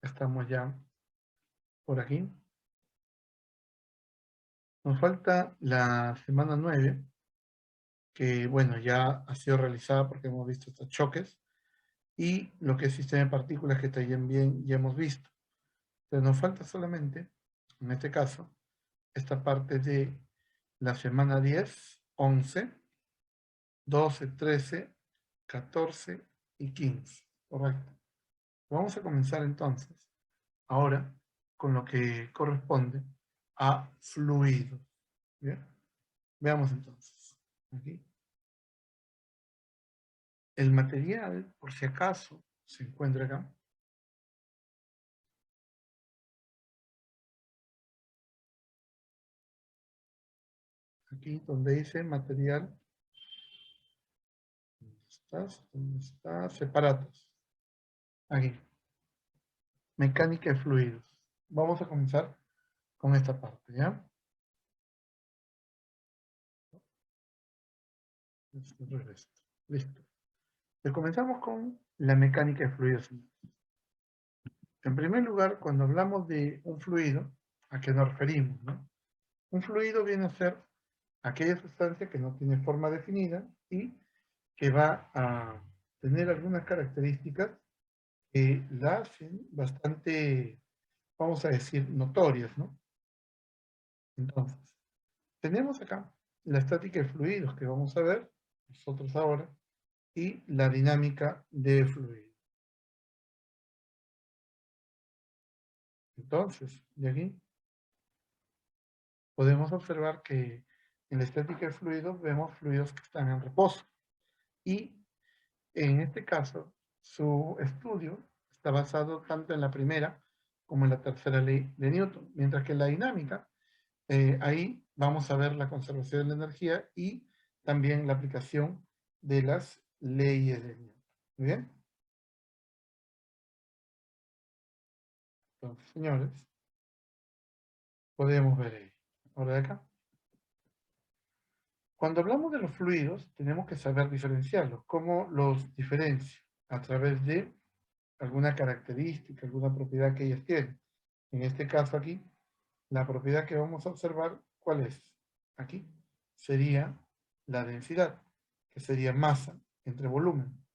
Estamos ya por aquí. Nos falta la semana 9, que bueno, ya ha sido realizada porque hemos visto estos choques, y lo que es sistema de partículas que también ya hemos visto. Entonces nos falta solamente, en este caso, esta parte de la semana 10, 11, 12, 13, 14 y 15. Correcto. Vamos a comenzar entonces, ahora, con lo que corresponde a fluidos. ¿Bien? Veamos entonces. Aquí. El material, por si acaso, se encuentra acá. Aquí donde dice material. ¿Dónde estás? ¿Dónde está? Separatos. Aquí. Mecánica de fluidos. Vamos a comenzar con esta parte, ¿ya? Regreso. Listo. Entonces, comenzamos con la mecánica de fluidos. En primer lugar, cuando hablamos de un fluido, ¿a qué nos referimos, no? Un fluido viene a ser aquella sustancia que no tiene forma definida y que va a tener algunas características que la hacen bastante, vamos a decir, notorias, ¿no? Entonces, tenemos acá la estática de fluidos que vamos a ver nosotros ahora y la dinámica de fluidos. Entonces, de aquí podemos observar que en la estática de fluidos vemos fluidos que están en reposo y en este caso su estudio está basado tanto en la primera como en la tercera ley de Newton, mientras que la dinámica, ahí vamos a ver la conservación de la energía y también la aplicación de las leyes de Newton. ¿Muy bien? Entonces, señores, podemos ver ahí. Ahora de acá. Cuando hablamos de los fluidos, tenemos que saber diferenciarlos. ¿Cómo los diferencio? A través de alguna característica, alguna propiedad que ellas tienen. En este caso aquí, la propiedad que vamos a observar, ¿cuál es? Aquí sería la densidad, que sería masa entre volumen,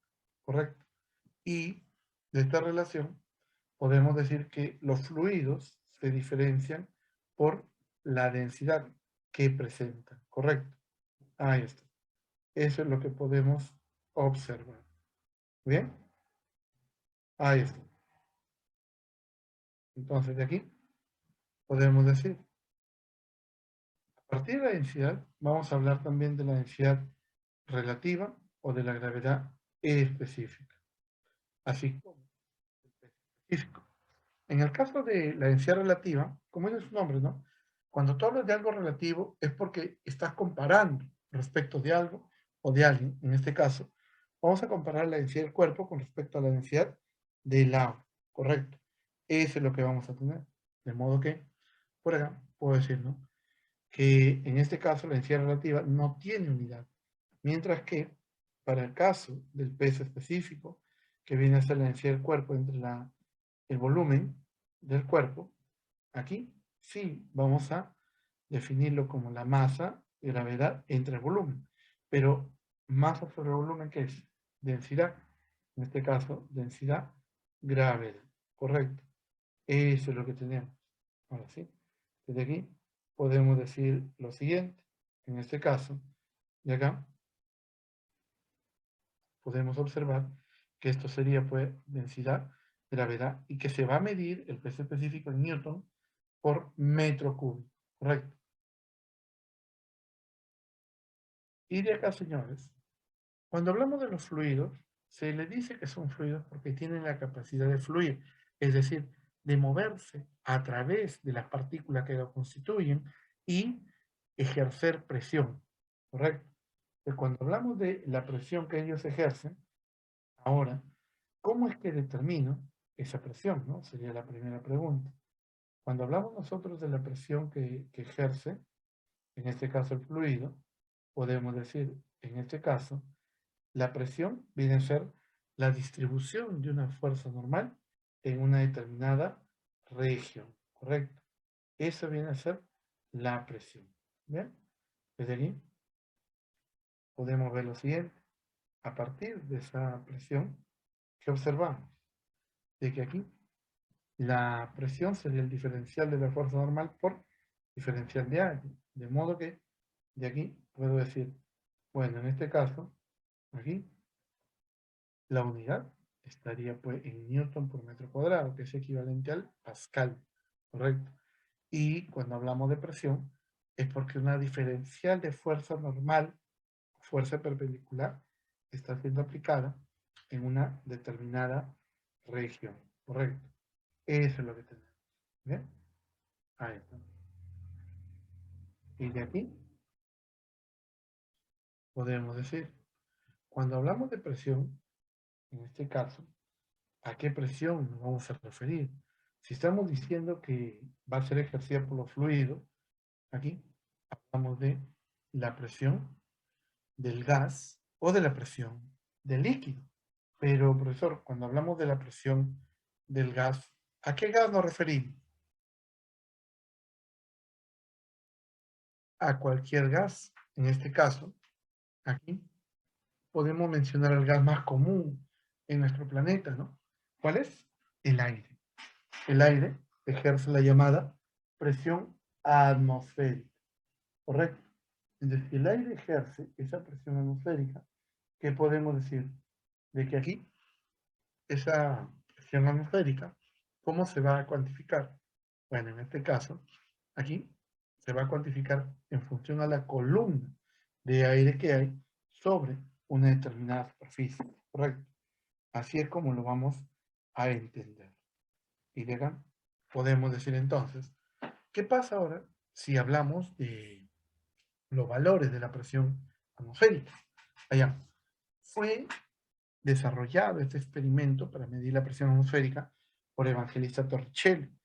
¿correcto? Y de esta relación podemos decir que los fluidos se diferencian por la densidad que presentan, ¿correcto? Ahí está. Eso es lo que podemos observar. ¿Bien? Ahí está. Entonces, de aquí podemos decir, a partir de la densidad, vamos a hablar también de la densidad relativa o de la gravedad específica, así como el peso específico. En el caso de la densidad relativa, como es su nombre, ¿no? Cuando tú hablas de algo relativo es porque estás comparando respecto de algo o de alguien. En este caso, vamos a comparar la densidad del cuerpo con respecto a la densidad del agua, ¿correcto? Eso es lo que vamos a tener. De modo que, por acá, puedo decir, ¿no? Que en este caso la densidad relativa no tiene unidad, mientras que para el caso del peso específico, que viene a ser la densidad del cuerpo entre el volumen del cuerpo, aquí sí vamos a definirlo como la masa y gravedad entre el volumen, pero masa sobre volumen, ¿qué es? Densidad, en este caso densidad, gravedad, correcto. Eso es lo que tenemos. Ahora sí, desde aquí podemos decir lo siguiente. En este caso, de acá, podemos observar que esto sería pues densidad, gravedad, y que se va a medir el peso específico en Newton por metro cúbico, ¿correcto? Y de acá, señores, cuando hablamos de los fluidos, se le dice que son fluidos porque tienen la capacidad de fluir, es decir, de moverse a través de las partículas que lo constituyen y ejercer presión, ¿correcto? Pues cuando hablamos de la presión que ellos ejercen, ahora, ¿cómo es que determino esa presión, no? Sería la primera pregunta. Cuando hablamos nosotros de la presión que ejerce, en este caso el fluido, podemos decir, en este caso, la presión viene a ser la distribución de una fuerza normal en una determinada región, ¿correcto? Eso viene a ser la presión. ¿Bien? Desde aquí podemos ver lo siguiente. A partir de esa presión, ¿qué observamos? De que aquí la presión sería el diferencial de la fuerza normal por diferencial de aire. De modo que de aquí puedo decir, bueno, en este caso, aquí, la unidad estaría pues en Newton por metro cuadrado, que es equivalente al Pascal, ¿correcto? Y cuando hablamos de presión, es porque una diferencial de fuerza normal, fuerza perpendicular, está siendo aplicada en una determinada región, ¿correcto? Eso es lo que tenemos. ¿Bien? Ahí está. Y de aquí podemos decir, cuando hablamos de presión, en este caso, ¿a qué presión nos vamos a referir? Si estamos diciendo que va a ser ejercida por los fluidos, aquí hablamos de la presión del gas o de la presión del líquido. Pero, profesor, cuando hablamos de la presión del gas, ¿a qué gas nos referimos? A cualquier gas. En este caso, aquí podemos mencionar el gas más común en nuestro planeta, ¿no? ¿Cuál es? El aire. El aire ejerce la llamada presión atmosférica, ¿correcto? Entonces, si el aire ejerce esa presión atmosférica, ¿qué podemos decir? De que aquí, esa presión atmosférica, ¿cómo se va a cuantificar? Bueno, en este caso, aquí se va a cuantificar en función a la columna de aire que hay sobre una determinada superficie, ¿correcto? Así es como lo vamos a entender. Y de acá podemos decir entonces, ¿qué pasa ahora si hablamos de los valores de la presión atmosférica? Allá, fue desarrollado este experimento para medir la presión atmosférica por Evangelista Torricelli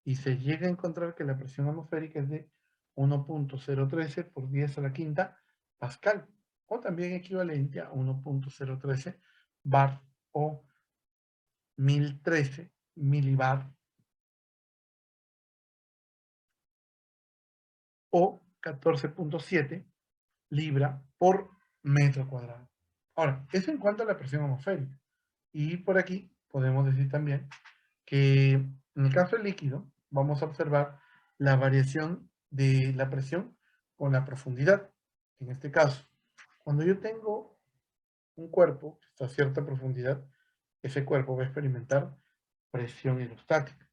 y se llega a encontrar que la presión atmosférica es de 1.013 por 10 a la quinta pascal, o también equivalente a 1.013 bar o 1013 milibar o 14.7 libra por metro cuadrado. Ahora, eso en cuanto a la presión atmosférica. Y por aquí podemos decir también que en el caso del líquido vamos a observar la variación de la presión con la profundidad. En este caso, cuando yo tengo un cuerpo que está a cierta profundidad, ese cuerpo va a experimentar presión hidrostática.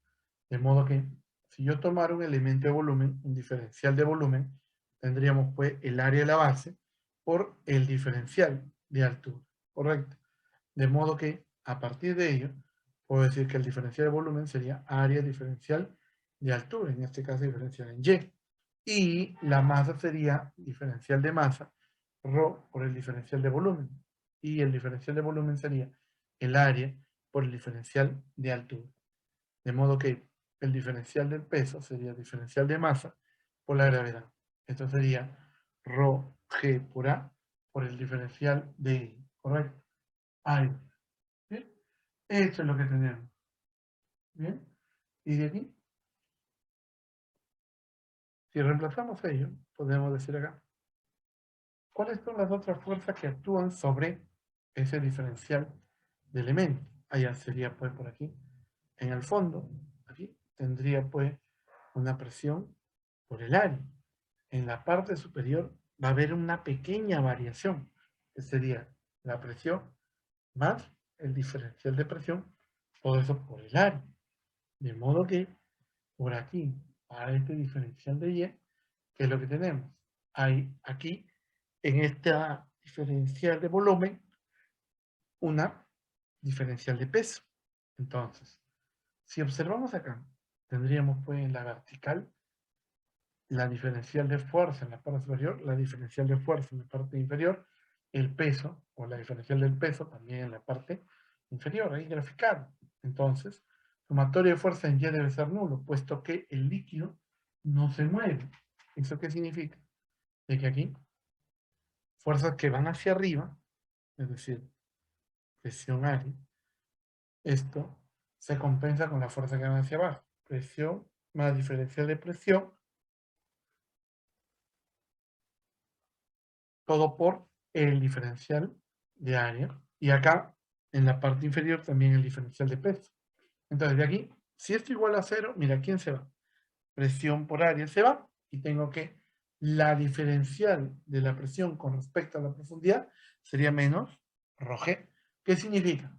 De modo que si yo tomara un elemento de volumen, un diferencial de volumen, tendríamos pues el área de la base por el diferencial de altura, ¿correcto? De modo que a partir de ello, puedo decir que el diferencial de volumen sería área diferencial de altura, en este caso diferencial en Y. Y la masa sería diferencial de masa, ρ por el diferencial de volumen. Y el diferencial de volumen sería el área por el diferencial de altura. De modo que el diferencial del peso sería diferencial de masa por la gravedad. Esto sería ρ g por A por el diferencial de I, ¿correcto? Ahí. ¿Bien? Eso es lo que tenemos. ¿Bien? Y de aquí, si reemplazamos ello, podemos decir acá, ¿cuáles son las otras fuerzas que actúan sobre ese diferencial de elementos? Allá sería pues por aquí. En el fondo, aquí, tendría pues una presión por el área. En la parte superior va a haber una pequeña variación, que sería la presión más el diferencial de presión, todo eso por el área. De modo que por aquí, para este diferencial de Y, ¿qué es lo que tenemos? Hay aquí, en esta diferencial de volumen, una diferencial de peso. Entonces, si observamos acá, tendríamos pues en la vertical la diferencial de fuerza en la parte superior, la diferencial de fuerza en la parte inferior, el peso o la diferencial del peso también en la parte inferior, ahí graficado. Entonces, sumatorio de fuerza en Y debe ser nulo, puesto que el líquido no se mueve. ¿Eso qué significa? De que aquí, fuerzas que van hacia arriba, es decir, presión área, esto se compensa con la fuerza que van hacia abajo. Presión más diferencial de presión, todo por el diferencial de área. Y acá, en la parte inferior, también el diferencial de peso. Entonces, de aquí, si esto igual a 0, mira, ¿quién se va? Presión por área se va, y tengo que la diferencial de la presión con respecto a la profundidad sería menos ρg. ¿Qué significa?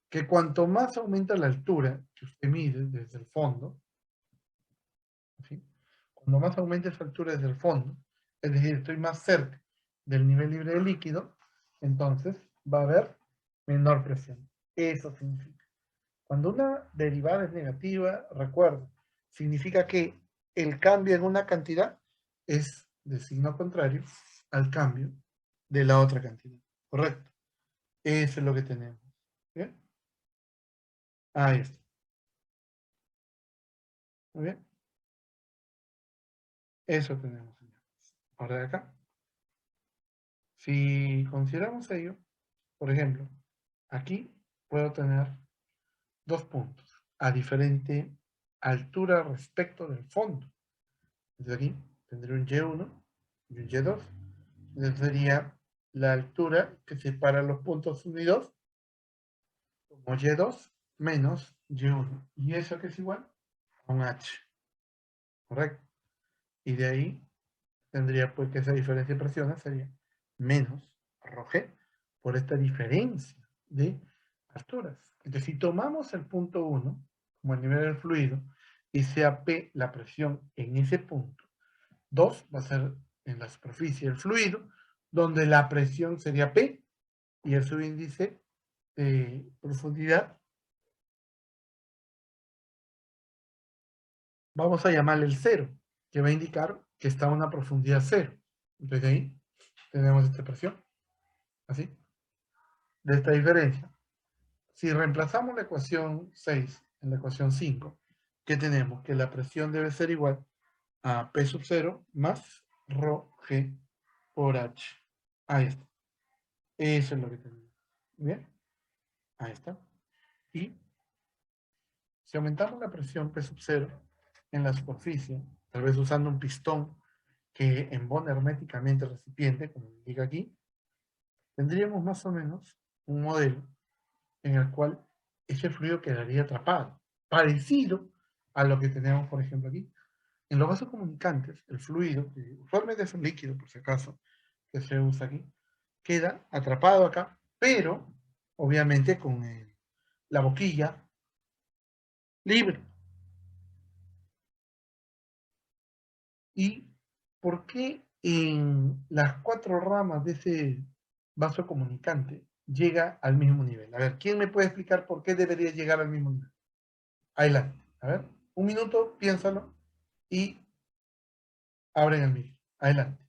Que cuanto más aumenta la altura que usted mide desde el fondo, ¿sí? Cuando más aumenta esa altura desde el fondo, es decir, estoy más cerca del nivel libre de líquido, entonces va a haber menor presión. Eso significa. Cuando una derivada es negativa, recuerda, significa que el cambio en una cantidad es de signo contrario al cambio de la otra cantidad. ¿Correcto? Eso es lo que tenemos. ¿Bien? Ahí está. ¿Muy bien? Eso tenemos, señores. Ahora de acá. Si consideramos ello, por ejemplo, aquí puedo tener dos puntos a diferente altura respecto del fondo. Desde aquí tendré un Y1 y un Y2. Entonces sería la altura que separa los puntos 1 y 2 como Y2 menos Y1. ¿Y eso que es igual? A un H. ¿Correcto? Y de ahí tendría pues que esa diferencia de presiones sería menos ρg por esta diferencia de alturas. Entonces, si tomamos el punto 1 como el nivel del fluido y sea P la presión en ese punto, 2 va a ser en la superficie del fluido, donde la presión sería P y el subíndice de profundidad vamos a llamarle el 0, que va a indicar que está a una profundidad 0. Entonces ahí tenemos esta presión, así, de esta diferencia. Si reemplazamos la ecuación 6 en la ecuación 5, ¿qué tenemos? Que la presión debe ser igual a P sub 0 más ρg por H. Ahí está. Eso es lo que tenemos. ¿Bien? Ahí está. Y si aumentamos la presión P sub 0 en la superficie, tal vez usando un pistón que embona herméticamente el recipiente, como indica aquí, tendríamos más o menos un modelo en el cual ese fluido quedaría atrapado, parecido a lo que tenemos, por ejemplo, aquí. En los vasos comunicantes, el fluido, que usualmente es un líquido, por si acaso, que se usa aquí, queda atrapado acá, pero obviamente con la boquilla libre. ¿Y por qué en las 4 ramas de ese vaso comunicante llega al mismo nivel? A ver, ¿quién me puede explicar por qué debería llegar al mismo nivel? Adelante. A ver, un minuto, piénsalo y abren el micro. Adelante.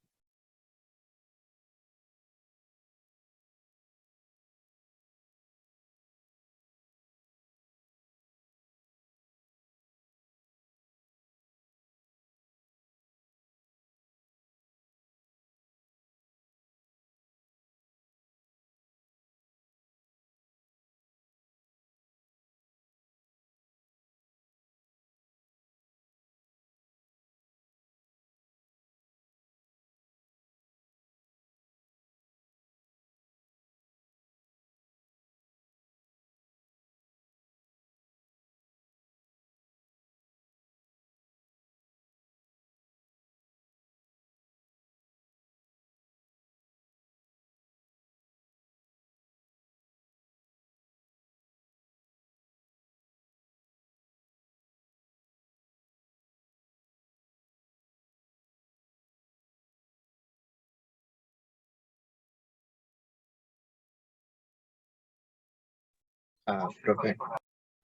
Profe,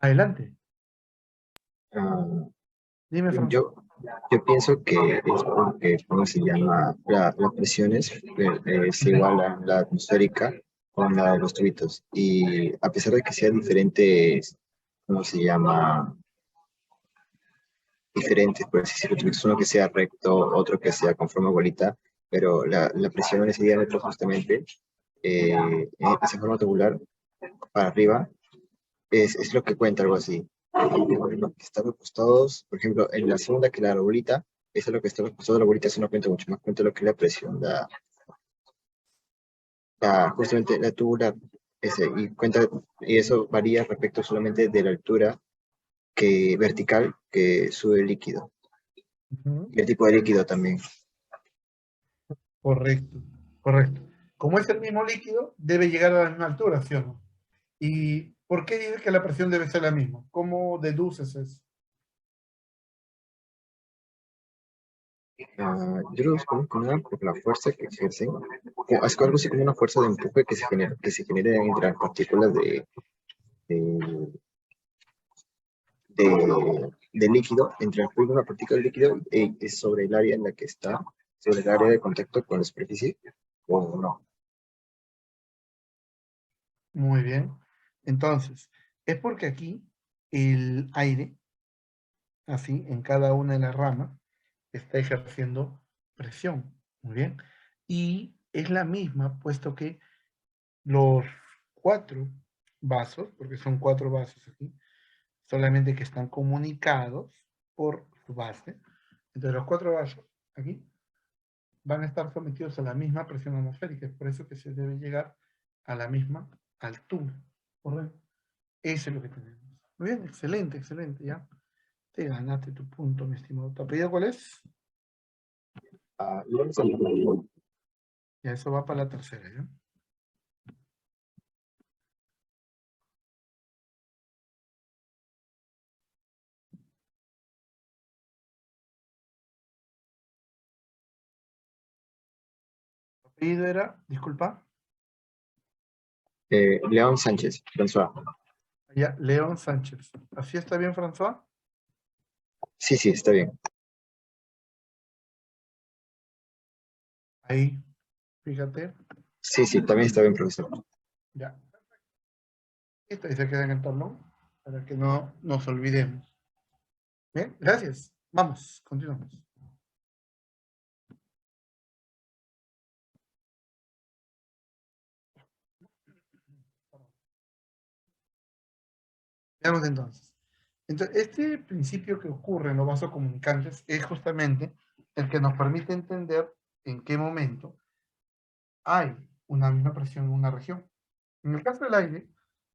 Adelante. ah, Dime, Francisco. yo pienso que es porque, ¿cómo se llama? Las presiones es igual a la atmosférica con la de los tubitos. Y a pesar de que sean diferentes, ¿cómo se llama? Diferentes, por así decirlo, uno que sea recto, otro que sea con forma bolita, pero la presión en ese diámetro justamente, en esa forma tabular, para arriba, es lo que cuenta algo así. Los que están acostados, por ejemplo, en la segunda que la bolita, eso es lo que está acostado, la bolita, eso no cuenta mucho más, cuenta lo que es la presión, justamente la tubular, y cuenta, y eso varía respecto solamente de la altura que vertical que sube el líquido, Ujú. y el tipo de líquido también. Correcto, correcto. Como es el mismo líquido, debe llegar a la misma altura, ¿sí o no? ¿Y por qué dices que la presión debe ser la misma? ¿Cómo deduces eso? Yo lo busco como por la fuerza que ejercen, es algo así como una fuerza de empuje que se genera entre las partículas de, de líquido, entre una partícula de líquido es sobre el área en la que está, sobre el área de contacto con la superficie, o no. Muy bien. Entonces, es porque aquí el aire, así, en cada una de las ramas, está ejerciendo presión. Muy bien. Y es la misma, puesto que los 4 vasos, porque son 4 vasos aquí, solamente que están comunicados por su base. Entonces los 4 vasos aquí van a estar sometidos a la misma presión atmosférica. Es por eso que se debe llegar a la misma altura. ¿Correcto? Eso es lo que tenemos. Muy bien, excelente, excelente, ya. Te ganaste tu punto, mi estimado. ¿Tu apellido cuál es? Luego se- Ya, eso va para la tercera, ¿ya? ¿Tu apellido era, disculpa? León Sánchez, François. Ya, León Sánchez. ¿Así está bien, François? Sí, sí, está bien. Ahí, fíjate. Sí, sí, también está bien, profesor. Ya. Esto ahí se queda en el tablón para que no nos olvidemos. Bien, gracias. Vamos, continuamos. Veamos entonces. Entonces, este principio que ocurre en los vasos comunicantes es justamente el que nos permite entender en qué momento hay una misma presión en una región. En el caso del aire,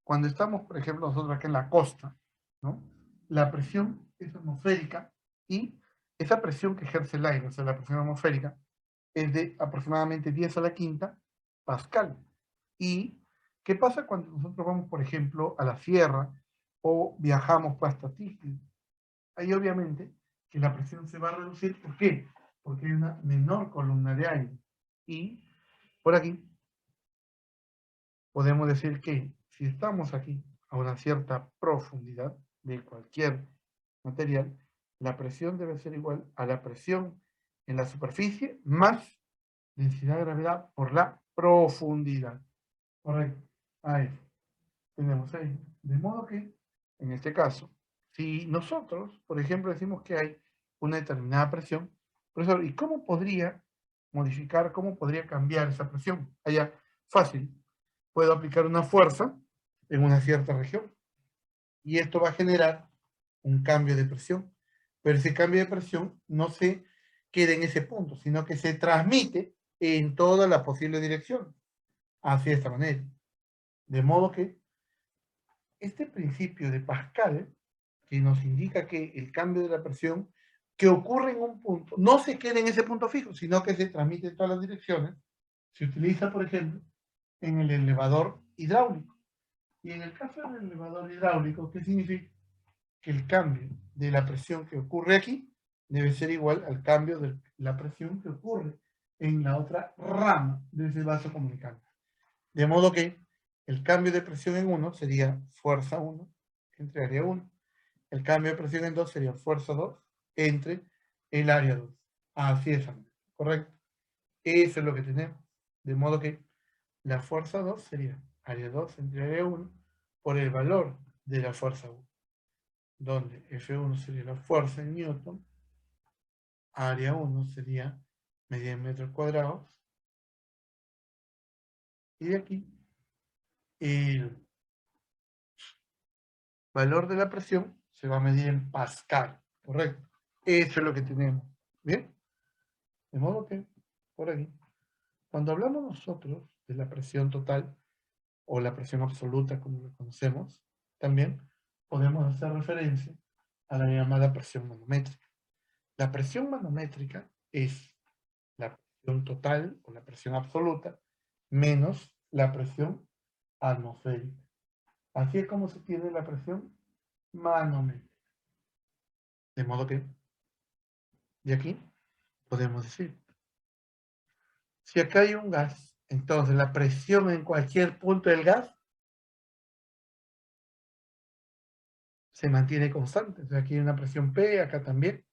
cuando estamos, por ejemplo, nosotros aquí en la costa, ¿no? La presión es atmosférica y esa presión que ejerce el aire, o sea, la presión atmosférica, es de aproximadamente 10 a la quinta pascal. ¿Y qué pasa cuando nosotros vamos, por ejemplo, a la sierra o viajamos por hasta Tigre? Ahí obviamente que la presión se va a reducir. ¿Por qué? Porque hay una menor columna de aire. Y por aquí podemos decir que si estamos aquí a una cierta profundidad de cualquier material, la presión debe ser igual a la presión en la superficie más densidad de gravedad por la profundidad. Correcto. Ahí tenemos ahí. De modo que, en este caso, si nosotros, por ejemplo, decimos que hay una determinada presión, profesor, ¿y cómo podría modificar, cómo podría cambiar esa presión? Allá, fácil. Puedo aplicar una fuerza en una cierta región y esto va a generar un cambio de presión. Pero ese cambio de presión no se queda en ese punto, sino que se transmite en todas las posibles direcciones. Así de esta manera. De modo que este principio de Pascal, que nos indica que el cambio de la presión que ocurre en un punto no se queda en ese punto fijo, sino que se transmite en todas las direcciones, se utiliza, por ejemplo, en el elevador hidráulico. Y en el caso del elevador hidráulico, ¿qué significa? Que el cambio de la presión que ocurre aquí debe ser igual al cambio de la presión que ocurre en la otra rama de ese vaso comunicante. De modo que el cambio de presión en 1 sería fuerza 1 entre área 1. El cambio de presión en 2 sería fuerza 2 entre el área 2. Así es, correcto. Eso es lo que tenemos. De modo que la fuerza 2 sería área 2 entre área 1 por el valor de la fuerza 1, donde F1 sería la fuerza en Newton, área 1 sería medida en metros cuadrados, y de aquí el valor de la presión se va a medir en Pascal, ¿correcto? Eso es lo que tenemos, ¿bien? De modo que, por aquí, cuando hablamos nosotros de la presión total, o la presión absoluta, como lo conocemos, también podemos hacer referencia a la llamada presión manométrica. La presión manométrica es la presión total o la presión absoluta menos la presión atmosférica. Así es como se tiene la presión manométrica. De modo que, de aquí, podemos decir, si acá hay un gas, entonces la presión en cualquier punto del gas se mantiene constante. O sea, aquí hay una presión P, acá también.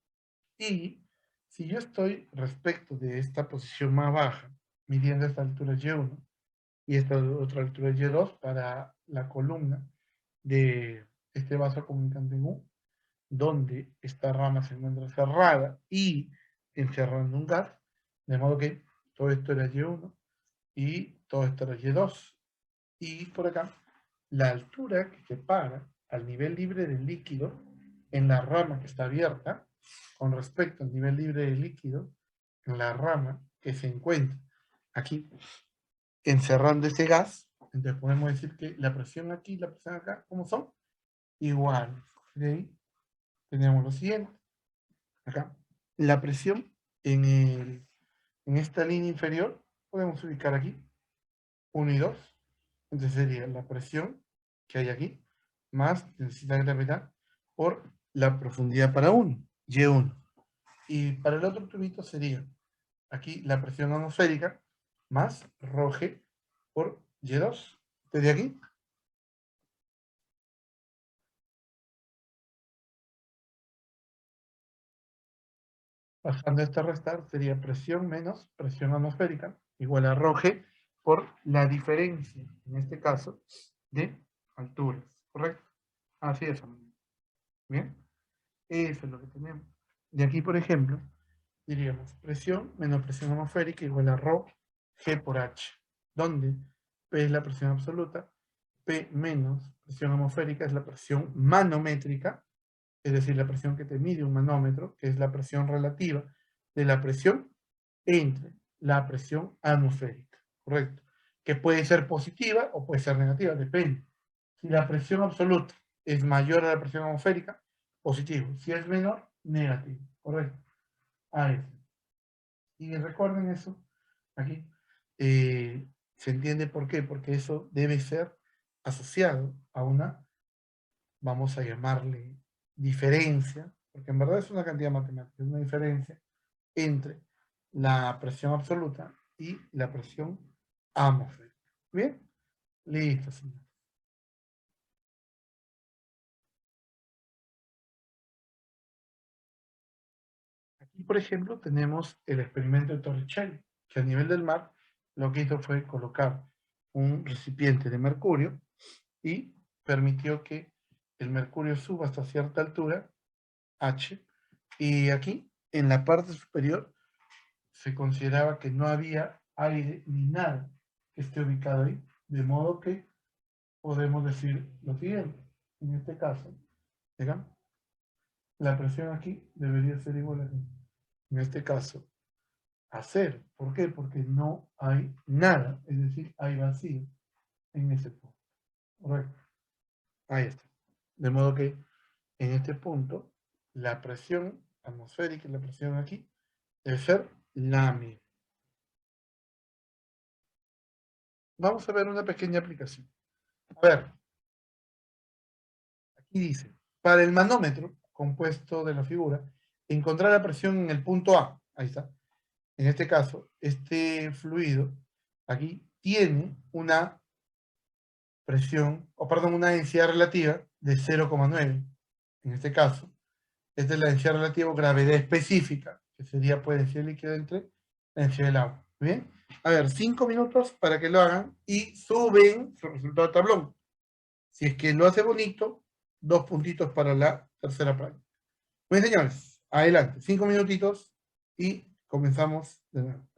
Y si yo estoy respecto de esta posición más baja, midiendo esta altura Y1 y esta otra altura Y2 para la columna de este vaso comunicante en U, donde esta rama se encuentra cerrada y encerrando un gas, de modo que todo esto era Y1 y todo esto era Y2. Y por acá, la altura que separa al nivel libre del líquido en la rama que está abierta con respecto al nivel libre del líquido en la rama que se encuentra aquí encerrando ese gas. Entonces podemos decir que la presión aquí y la presión acá, ¿cómo son? Iguales. De ahí tenemos lo siguiente. Acá, la presión en esta línea inferior, podemos ubicar aquí 1 y 2. Entonces sería la presión que hay aquí, más densidad de gravedad por la profundidad para 1, Y1. Y para el otro tubito sería aquí la presión atmosférica más ρg por Y2. Desde aquí, pasando esta a restar, sería presión menos presión atmosférica igual a ρg por la diferencia, en este caso, de alturas. ¿Correcto? Así es, amigo. Bien. Eso es lo que tenemos. De aquí, por ejemplo, diríamos presión menos presión atmosférica igual a ρ G por H, donde P es la presión absoluta, P menos presión atmosférica es la presión manométrica, es decir, la presión que te mide un manómetro, que es la presión relativa de la presión entre la presión atmosférica, ¿correcto? Que puede ser positiva o puede ser negativa, depende. Si la presión absoluta es mayor a la presión atmosférica, positivo. Si es menor, negativo, ¿correcto? Ahí está. Y recuerden eso, aquí, se entiende por qué, porque eso debe ser asociado a una, vamos a llamarle, diferencia, porque en verdad es una cantidad matemática, es una diferencia entre la presión absoluta y la presión atmosférica. ¿Bien? Listo, señor. Aquí, por ejemplo, tenemos el experimento de Torricelli, que a nivel del mar lo que hizo fue colocar un recipiente de mercurio y permitió que el mercurio suba hasta cierta altura, H, y aquí, en la parte superior, se consideraba que no había aire ni nada que esté ubicado ahí, de modo que podemos decir lo siguiente. En este caso, digamos, la presión aquí debería ser igual a, en este caso, a cero. ¿Por qué? Porque no hay nada, es decir, hay vacío en ese punto. Correcto. Ahí está. De modo que en este punto, la presión atmosférica y la presión aquí debe ser la misma. Vamos a ver una pequeña aplicación. A ver, aquí dice, para el manómetro compuesto de la figura, encontrar la presión en el punto A. Ahí está. En este caso, este fluido aquí tiene una presión, o perdón, una densidad relativa de 0,9. En este caso, esta es la densidad relativa o gravedad específica, que sería pues densidad líquida entre la densidad del agua. ¿Bien? A ver, 5 minutos para que lo hagan y suben su resultado de tablón. Si es que lo hace bonito, 2 puntitos para la tercera práctica. Bien, señores, adelante, 5 minutitos y comenzamos de nuevo.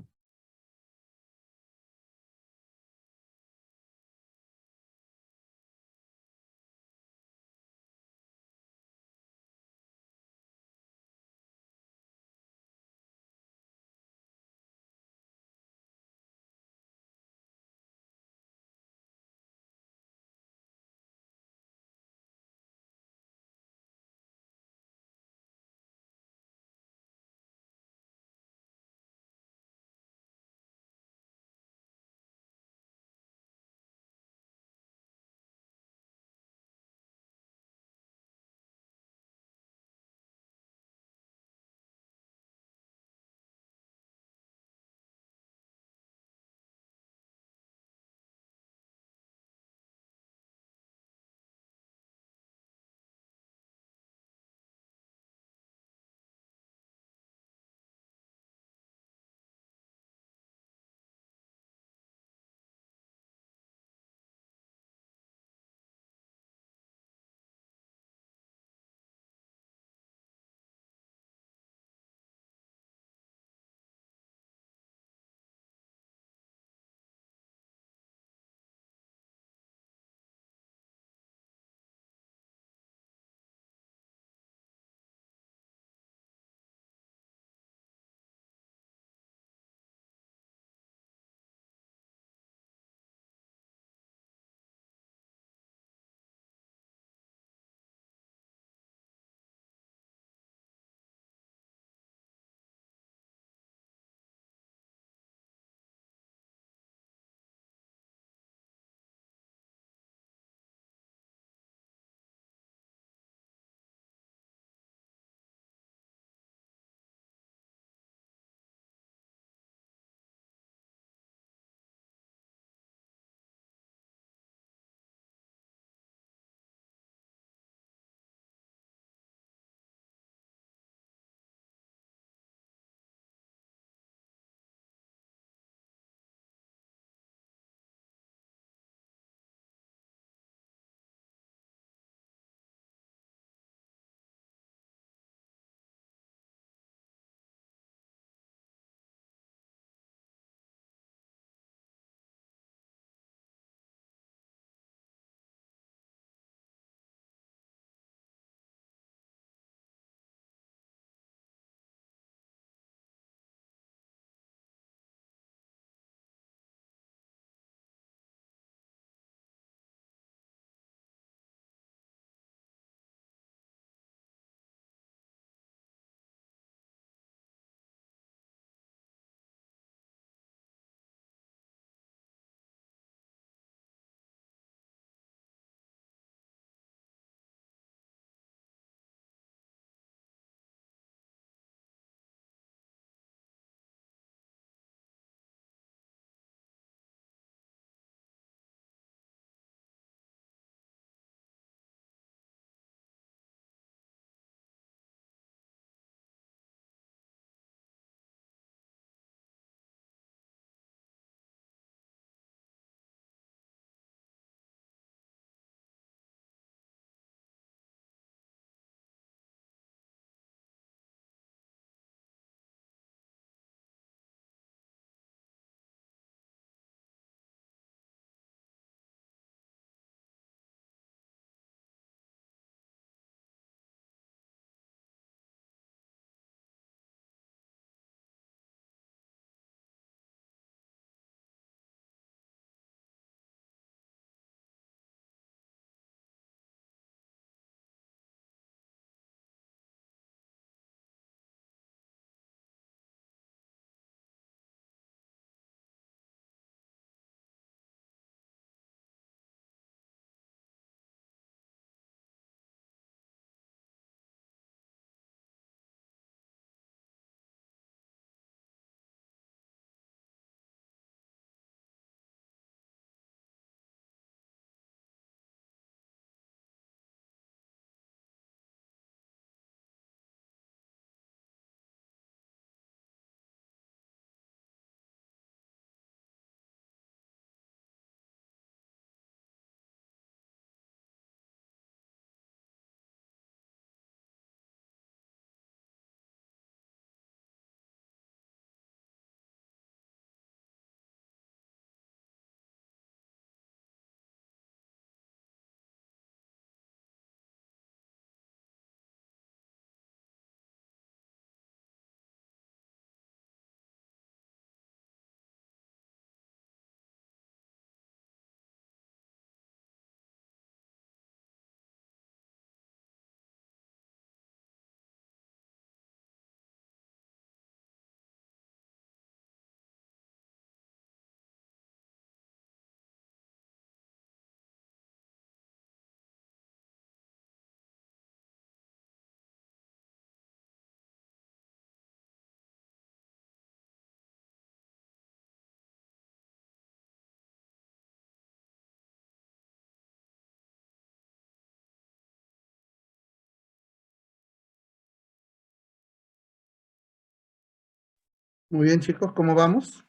Muy bien, chicos, ¿cómo vamos?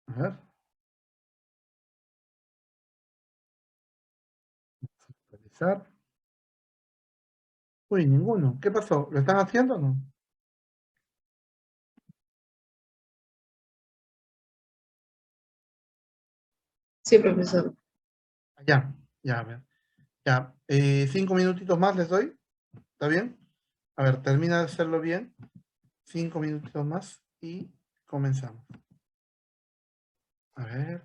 A ver, actualizar. Uy, ninguno. ¿Qué pasó? ¿Lo están haciendo o no? Sí, profesor. Ya, ya, a ver. Ya, 5 minutitos más les doy. ¿Está bien? A ver, termina de hacerlo bien. 5 minutitos más y comenzamos. A ver.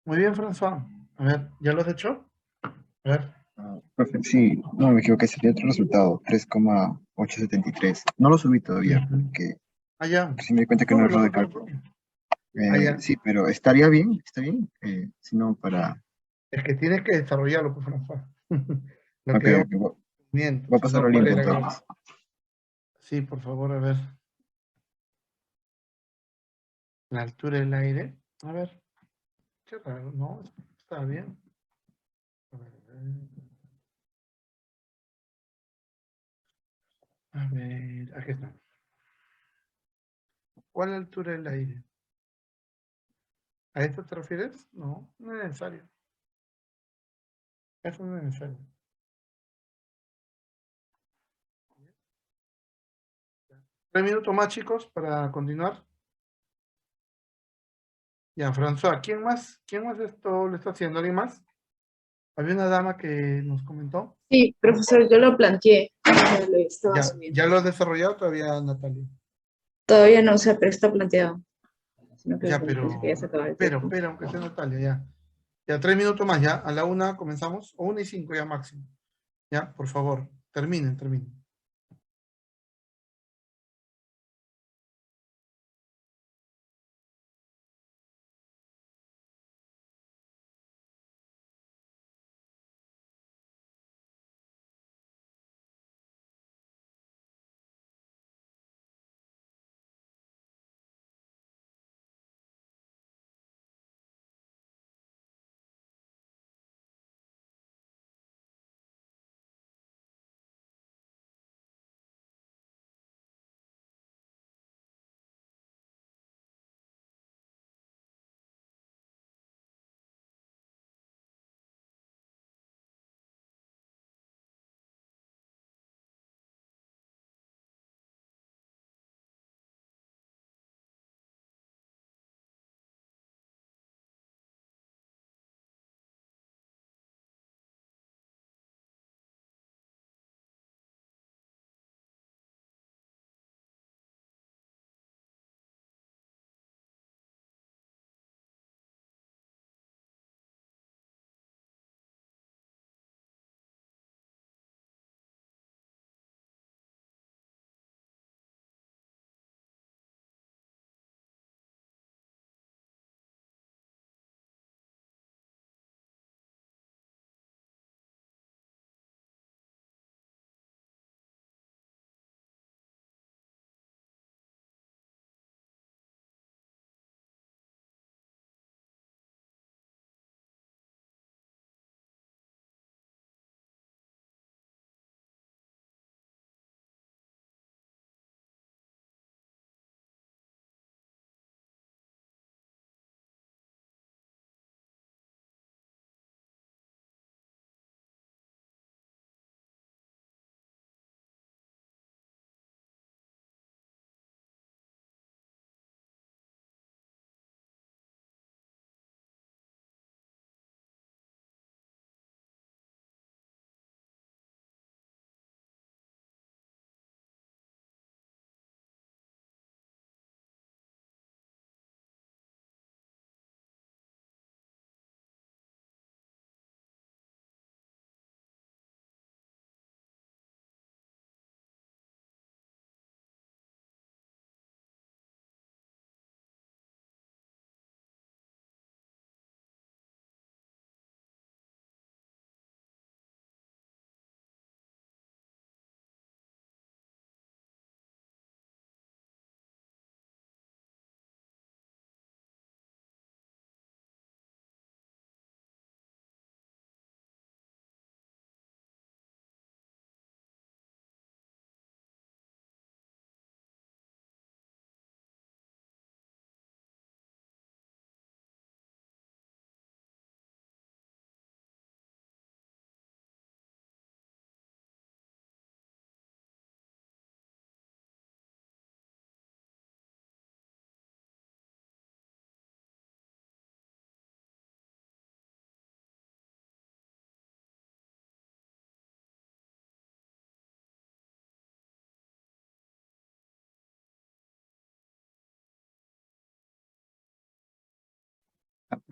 Muy bien, François. A ver, ¿ya lo has hecho? A ver. Profe, sí, no me equivoqué, sería otro resultado, 3,873. No lo subí todavía, Ujú. porque Ya. sí me di cuenta que un Súbelo, error de súbelo, cálculo. súbelo. Ya. Sí, pero estaría bien, está bien, si no para... Es que tienes que desarrollarlo, pues, François. Lo Ok, que vemos ok, voy, es movimiento, voy a si pasarlo no, ¿cuál limpio era? entonces. Sí, por favor, a ver. La altura del aire. A ver, qué raro, ¿no? Está bien. A ver, aquí está. ¿Cuál es la altura del aire? ¿A esto te refieres? No, no es necesario. Eso no es necesario. 3 minutos más, chicos, para continuar. Ya, François, ¿Quién más esto lo está haciendo? ¿Alguien más? Había una dama que nos comentó. Sí, profesor, yo lo planteé, ya lo estaba Ya, subiendo. ya lo has desarrollado todavía, Natalia. Todavía no, o sea, pero está planteado, sino que Ya, me parece que ya se acaba el tiempo. pero, aunque sea Natalia, ya. Ya, 3 minutos más, ya. A la 1 comenzamos, o 1:05 ya máximo. Ya, por favor, terminen.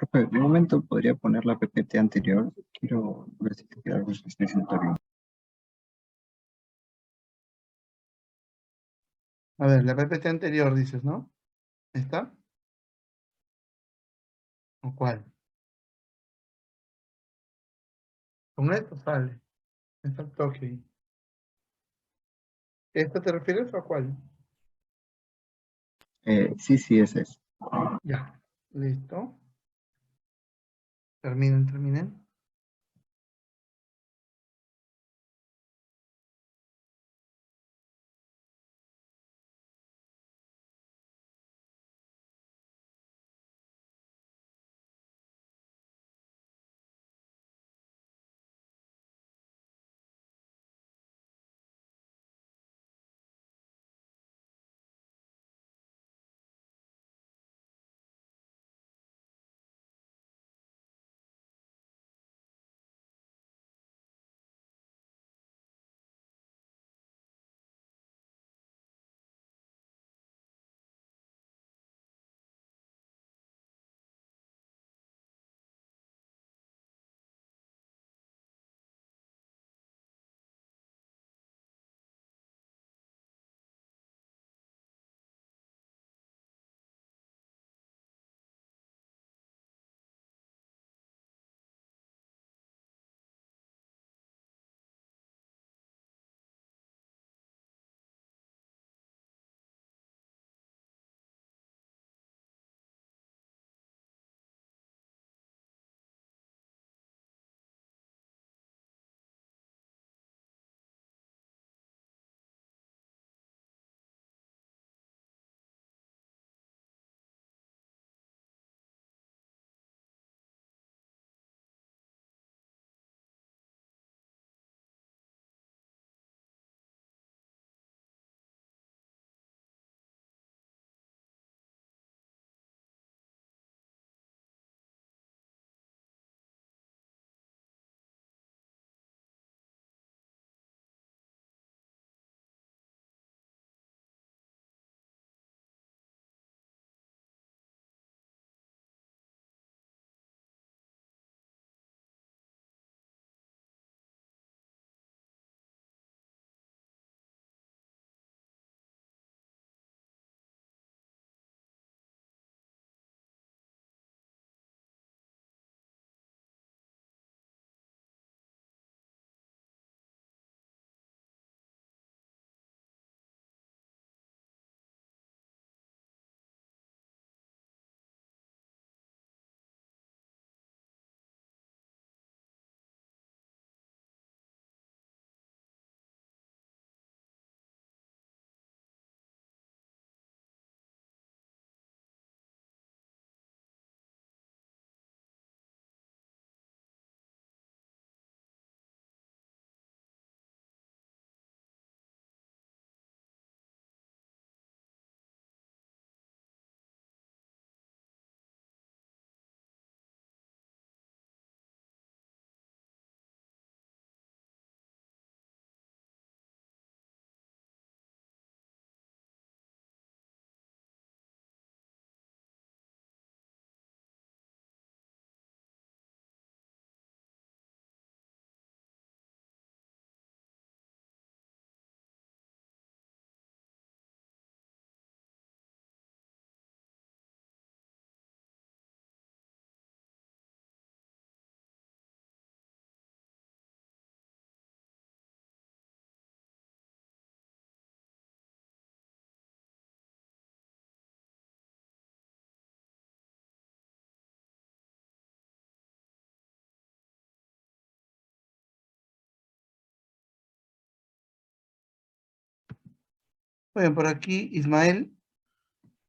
Profe, de momento podría poner la PPT anterior. Quiero ver si te queda algo que estoy haciendo bien. A ver, la PPT anterior dices, ¿no? ¿Está? ¿O cuál? Con esto sale. Está el toque ahí. ¿Esta te refieres o a cuál? Sí, ese es. Ya. Listo. Terminen. Bueno, por aquí, Ismael.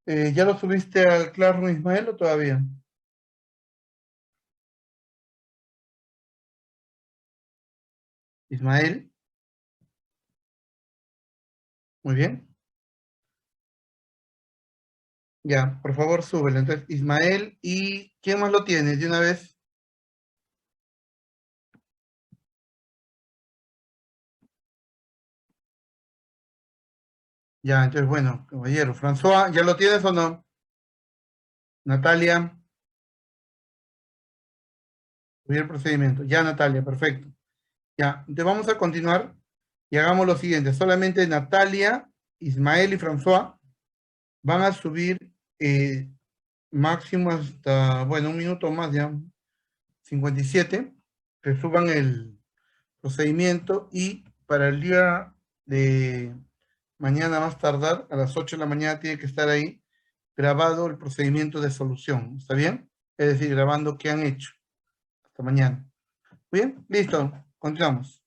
¿Ya lo subiste al Classroom, Ismael, o todavía? Ismael. Muy bien. Ya, por favor, súbelo. Entonces, Ismael, ¿y quién más lo tiene? De una vez. Ya, entonces, bueno, caballero. François, ¿ya lo tienes o no? Natalia. el procedimiento. Ya, Natalia, perfecto. Ya, entonces vamos a continuar y hagamos lo siguiente. Solamente Natalia, Ismael y François van a subir máximo hasta, bueno, un minuto más ya, 57, que suban el procedimiento y para el día de mañana más tardar, a las 8 de la mañana tiene que estar ahí grabado el procedimiento de solución. ¿Está bien? Es decir, grabando qué han hecho. Hasta mañana. Bien, listo. Continuamos.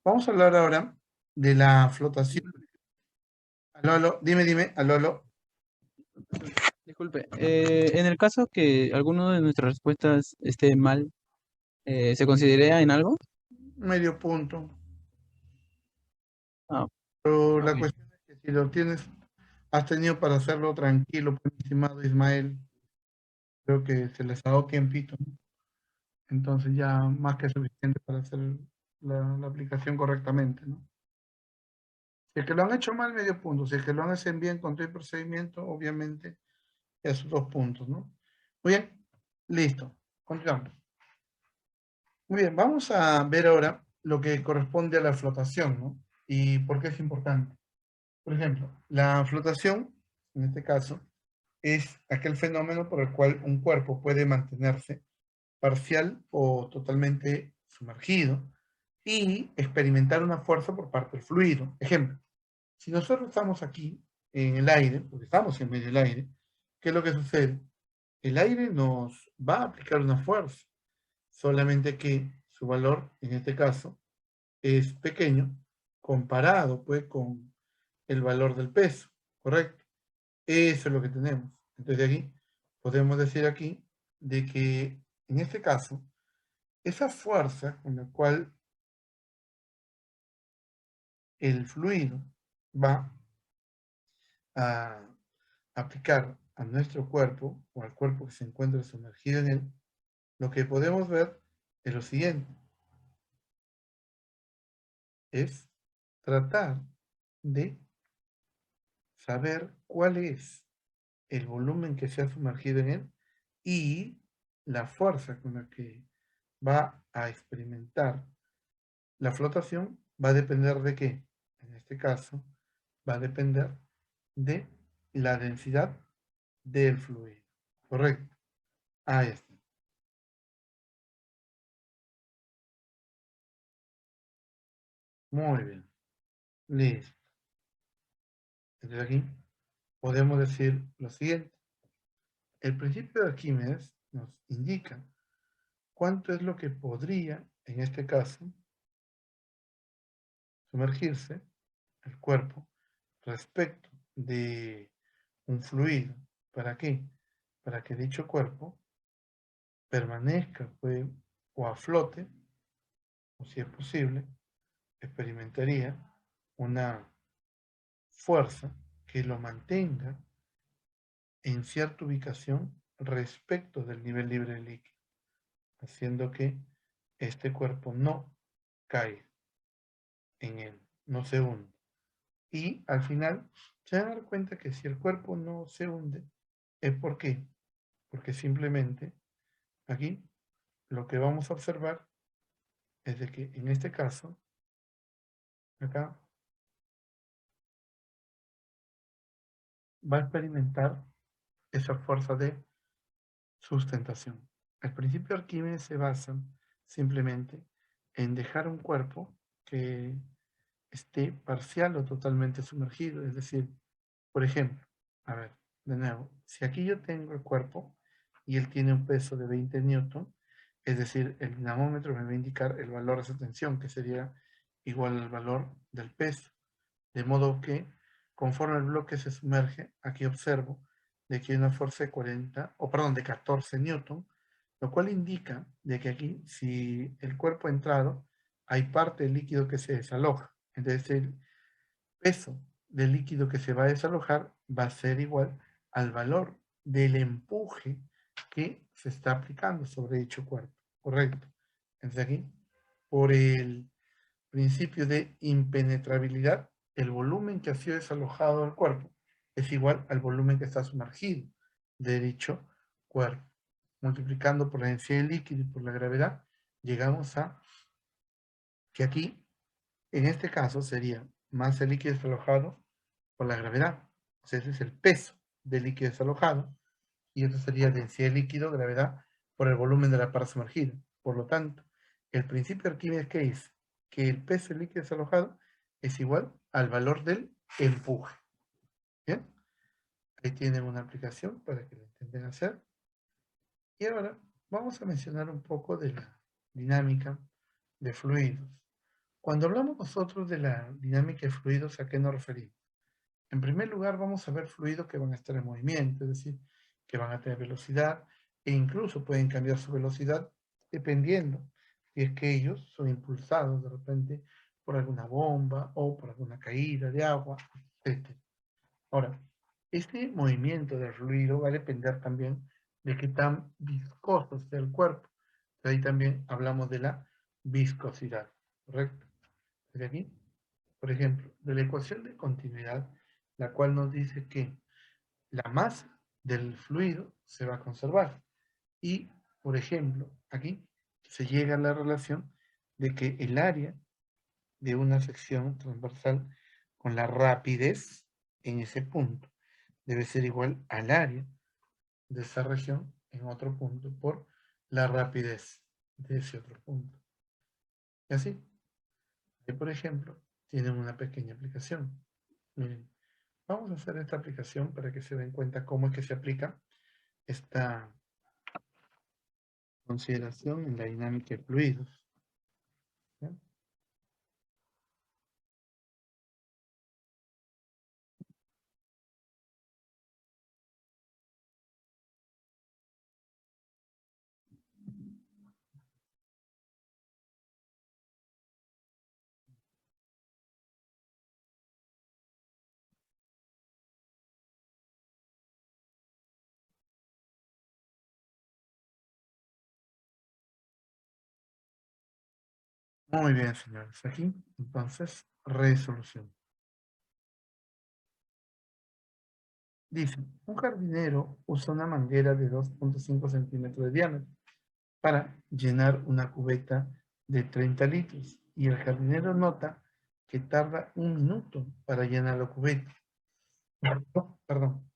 Vamos a hablar ahora de la flotación. Alolo, dime, Alolo. Disculpe, en el caso que alguno de nuestras respuestas esté mal, ¿se consideraría en algo? Medio punto. Ah, Pero la ok. cuestión es que si lo tienes, has tenido para hacerlo tranquilo, pues, mi estimado Ismael, creo que se les ha dado tiempito, ¿no? Entonces ya más que suficiente para hacer la aplicación correctamente, ¿no? Si es que lo han hecho mal, medio punto. Si es que lo han hecho bien con todo el procedimiento, obviamente, esos 2 puntos, ¿no? Muy bien, listo. Continuamos. Muy bien, vamos a ver ahora lo que corresponde a la flotación, ¿no? Y por qué es importante. Por ejemplo, la flotación, en este caso, es aquel fenómeno por el cual un cuerpo puede mantenerse parcial o totalmente sumergido y experimentar una fuerza por parte del fluido. Ejemplo, si nosotros estamos aquí en el aire, porque estamos en medio del aire, ¿qué es lo que sucede? El aire nos va a aplicar una fuerza, solamente que su valor, en este caso, es pequeño comparado pues con el valor del peso, ¿correcto? Eso es lo que tenemos. Entonces de aquí podemos decir aquí de que en este caso, esa fuerza con la cual el fluido va a aplicar a nuestro cuerpo o al cuerpo que se encuentra sumergido en él, lo que podemos ver es lo siguiente, es tratar de saber cuál es el volumen que se ha sumergido en él y la fuerza con la que va a experimentar la flotación va a depender de qué. En este caso, va a depender de la densidad del fluido. ¿Correcto? Ahí está. Muy bien. Listo. Entonces aquí podemos decir lo siguiente. El principio de Arquímedes nos indica cuánto es lo que podría, en este caso, sumergirse el cuerpo respecto de un fluido. ¿Para qué? Para que dicho cuerpo permanezca pues, o a flote, o si es posible, experimentaría una fuerza que lo mantenga en cierta ubicación respecto del nivel libre de líquido, haciendo que este cuerpo no caiga en él, no se hunde. Y al final se van a dar cuenta que si el cuerpo no se hunde, ¿es por qué? Porque simplemente aquí lo que vamos a observar es de que en este caso, acá, va a experimentar esa fuerza de sustentación. El principio de Arquímedes se basa simplemente en dejar un cuerpo que esté parcial o totalmente sumergido. Es decir, por ejemplo, a ver, de nuevo, si aquí yo tengo el cuerpo y él tiene un peso de 20 newton, es decir, el dinamómetro me va a indicar el valor de esa tensión, que sería igual al valor del peso. De modo que, conforme el bloque se sumerge, aquí observo de que hay una fuerza de 40, o perdón, de 14 newton, lo cual indica de que aquí, si el cuerpo ha entrado, hay parte del líquido que se desaloja. Entonces, el peso del líquido que se va a desalojar va a ser igual al valor del empuje que se está aplicando sobre dicho cuerpo. Correcto. Entonces aquí, por el principio de impenetrabilidad, el volumen que ha sido desalojado del cuerpo es igual al volumen que está sumergido de dicho cuerpo. multiplicando por la densidad del líquido y por la gravedad, llegamos a que aquí, en este caso, sería masa líquida desalojado por la gravedad. O sea, ese es el peso del líquido desalojado. Y esto sería densidad de líquido, gravedad, por el volumen de la par sumergida. Por lo tanto, el principio de Arquímedes, ¿qué dice? Que el peso del líquido desalojado es igual al valor del empuje. ¿Bien? Ahí tienen una aplicación para que lo intenten hacer. Y ahora vamos a mencionar un poco de la dinámica de fluidos. Cuando hablamos nosotros de la dinámica de fluidos, ¿a qué nos referimos? En primer lugar, vamos a ver fluidos que van a estar en movimiento, es decir, que van a tener velocidad e incluso pueden cambiar su velocidad dependiendo si es que ellos son impulsados de repente por alguna bomba o por alguna caída de agua, etc. Ahora, este movimiento del fluido va a depender también de qué tan viscoso sea el cuerpo. De ahí también hablamos de la viscosidad, ¿correcto? De aquí, por ejemplo, de la ecuación de continuidad, la cual nos dice que la masa del fluido se va a conservar. Y, por ejemplo, aquí se llega a la relación de que el área de una sección transversal con la rapidez en ese punto debe ser igual al área de esa región en otro punto por la rapidez de ese otro punto. Y así, por ejemplo, tienen una pequeña aplicación. Miren, vamos a hacer esta aplicación para que se den cuenta cómo es que se aplica esta consideración en la dinámica de fluidos. ¿Ya? Muy bien, señores. Aquí, entonces, resolución. Dice, un jardinero usa una manguera de 2.5 centímetros de diámetro para llenar una cubeta de 30 litros y el jardinero nota que tarda 1 minuto para llenar la cubeta. Perdón.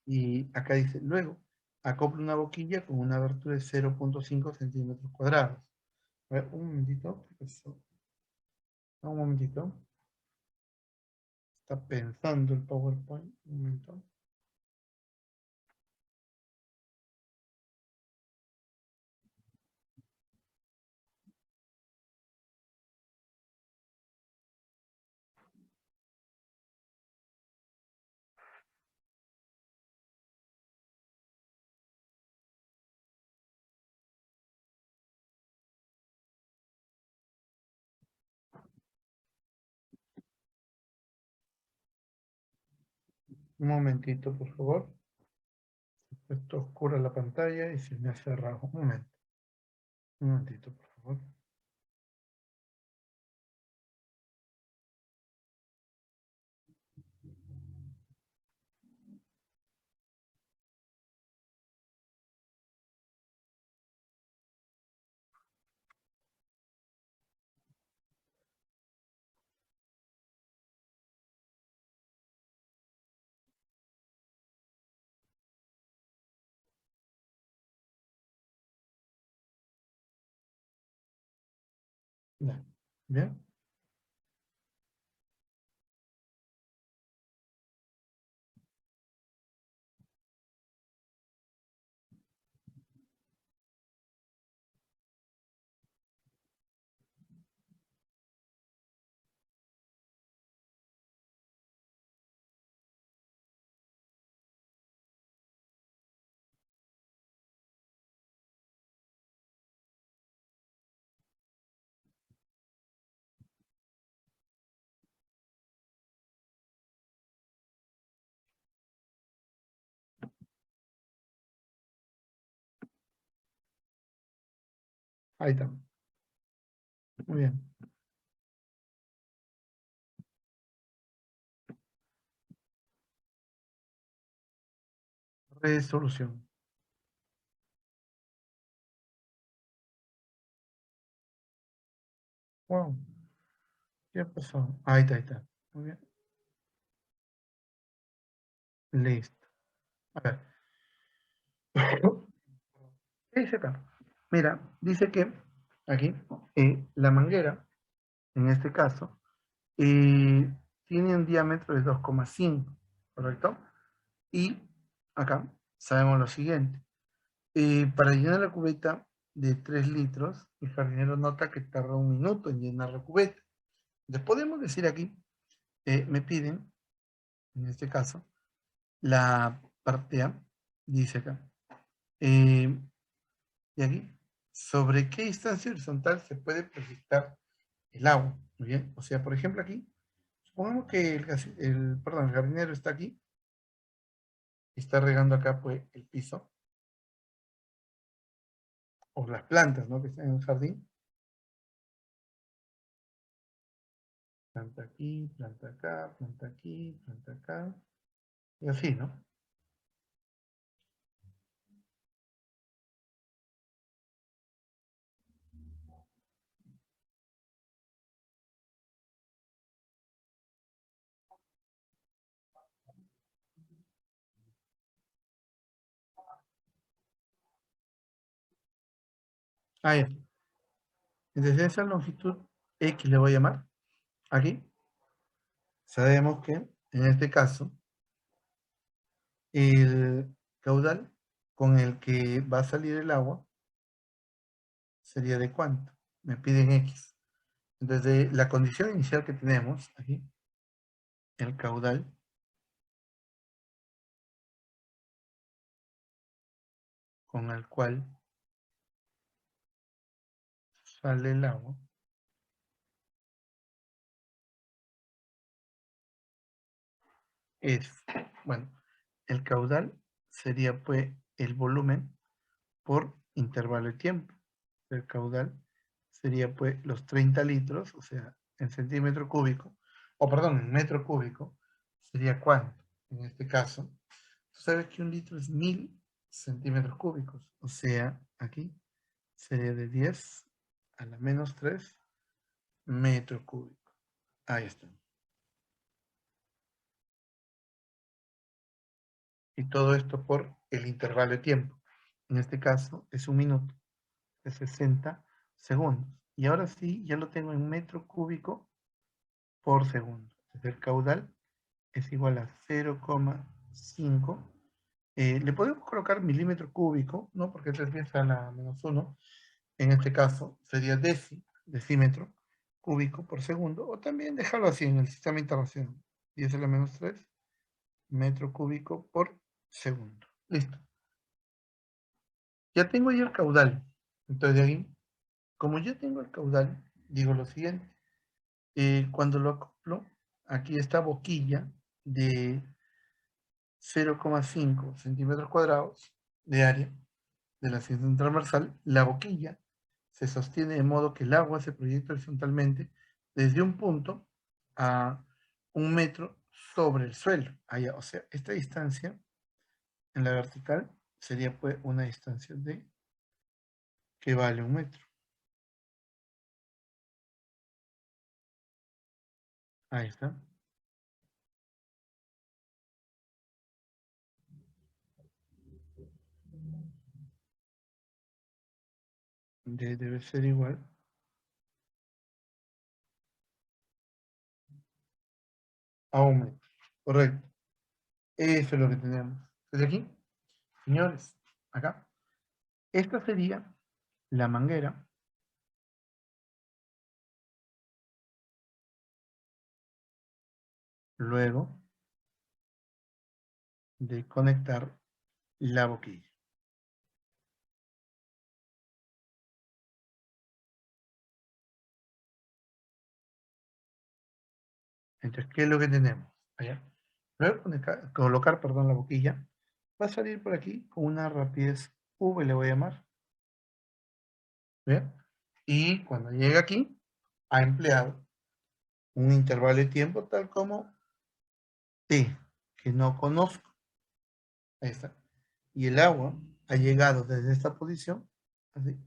Y acá dice, luego, acopla una boquilla con una abertura de 0.5 centímetros cuadrados. A ver, un momentito. Un momentito. Está pensando el PowerPoint. Un momento. Un momentito, por favor. Esto oscura la pantalla y se me ha cerrado. Un momento. Un momentito, por favor. Ya. Bien. Ahí está. Muy bien. Resolución. Wow. ¿Qué pasó? Ahí está. Muy bien. Listo. A ver. ¿Qué dice acá? Mira, dice que aquí la manguera, en este caso, tiene un diámetro de 2,5, ¿correcto? Y acá sabemos lo siguiente. Para llenar la cubeta de 3 litros, el jardinero nota que tarda 1 minuto en llenar la cubeta. Entonces podemos decir aquí, me piden, en este caso, la parte A, dice acá. Y aquí, ¿sobre qué distancia horizontal se puede proyectar el agua? Muy bien, o sea, por ejemplo aquí, supongamos que el jardinero está aquí, y está regando acá pues el piso, o las plantas, ¿no? Que están en el jardín. Planta aquí, planta acá, planta aquí, planta acá, y así, ¿no? Ahí está. Desde esa longitud X le voy a llamar, aquí, sabemos que en este caso, el caudal con el que va a salir el agua sería de cuánto. Me piden X. Entonces, la condición inicial que tenemos aquí, el caudal con el cual sale el agua, es, bueno, el caudal sería pues el volumen por intervalo de tiempo. El caudal sería pues los 30 litros, o sea, en centímetro cúbico, o perdón, en metro cúbico, sería cuánto. En este caso, tú sabes que un litro es 1000 centímetros cúbicos, o sea, aquí sería de 10 a la menos 3 metro cúbico. Ahí está. Y todo esto por el intervalo de tiempo. En este caso es 1 minuto, de 60 segundos. Y ahora sí, ya lo tengo en metro cúbico por segundo. Entonces el caudal es igual a 0,5. Le podemos colocar milímetro cúbico, ¿no? Porque 3 piensa a la menos 1. En este caso sería decímetro cúbico por segundo. O también dejarlo así en el sistema internacional. 10 a la menos 3 metro cúbico por segundo. Listo. Ya tengo ahí el caudal. Entonces de ahí, como ya tengo el caudal, digo lo siguiente. Cuando lo acoplo, aquí esta boquilla de 0,5 centímetros cuadrados de área de la sección transversal, la boquilla se sostiene de modo que el agua se proyecta horizontalmente desde un punto a 1 metro sobre el suelo. Allá, o sea, esta distancia en la vertical sería pues una distancia de que vale 1 metro. Ahí está. Debe ser igual a 1 metro. Correcto. Eso es lo que tenemos. Desde aquí, señores, acá. Esta sería la manguera luego de conectar la boquilla. Entonces, ¿qué es lo que tenemos? Allá. Luego de colocar, perdón, la boquilla, va a salir por aquí con una rapidez V, le voy a llamar. ¿Bien? Y cuando llega aquí, ha empleado un intervalo de tiempo tal como T, que no conozco. Ahí está. Y el agua ha llegado desde esta posición, así,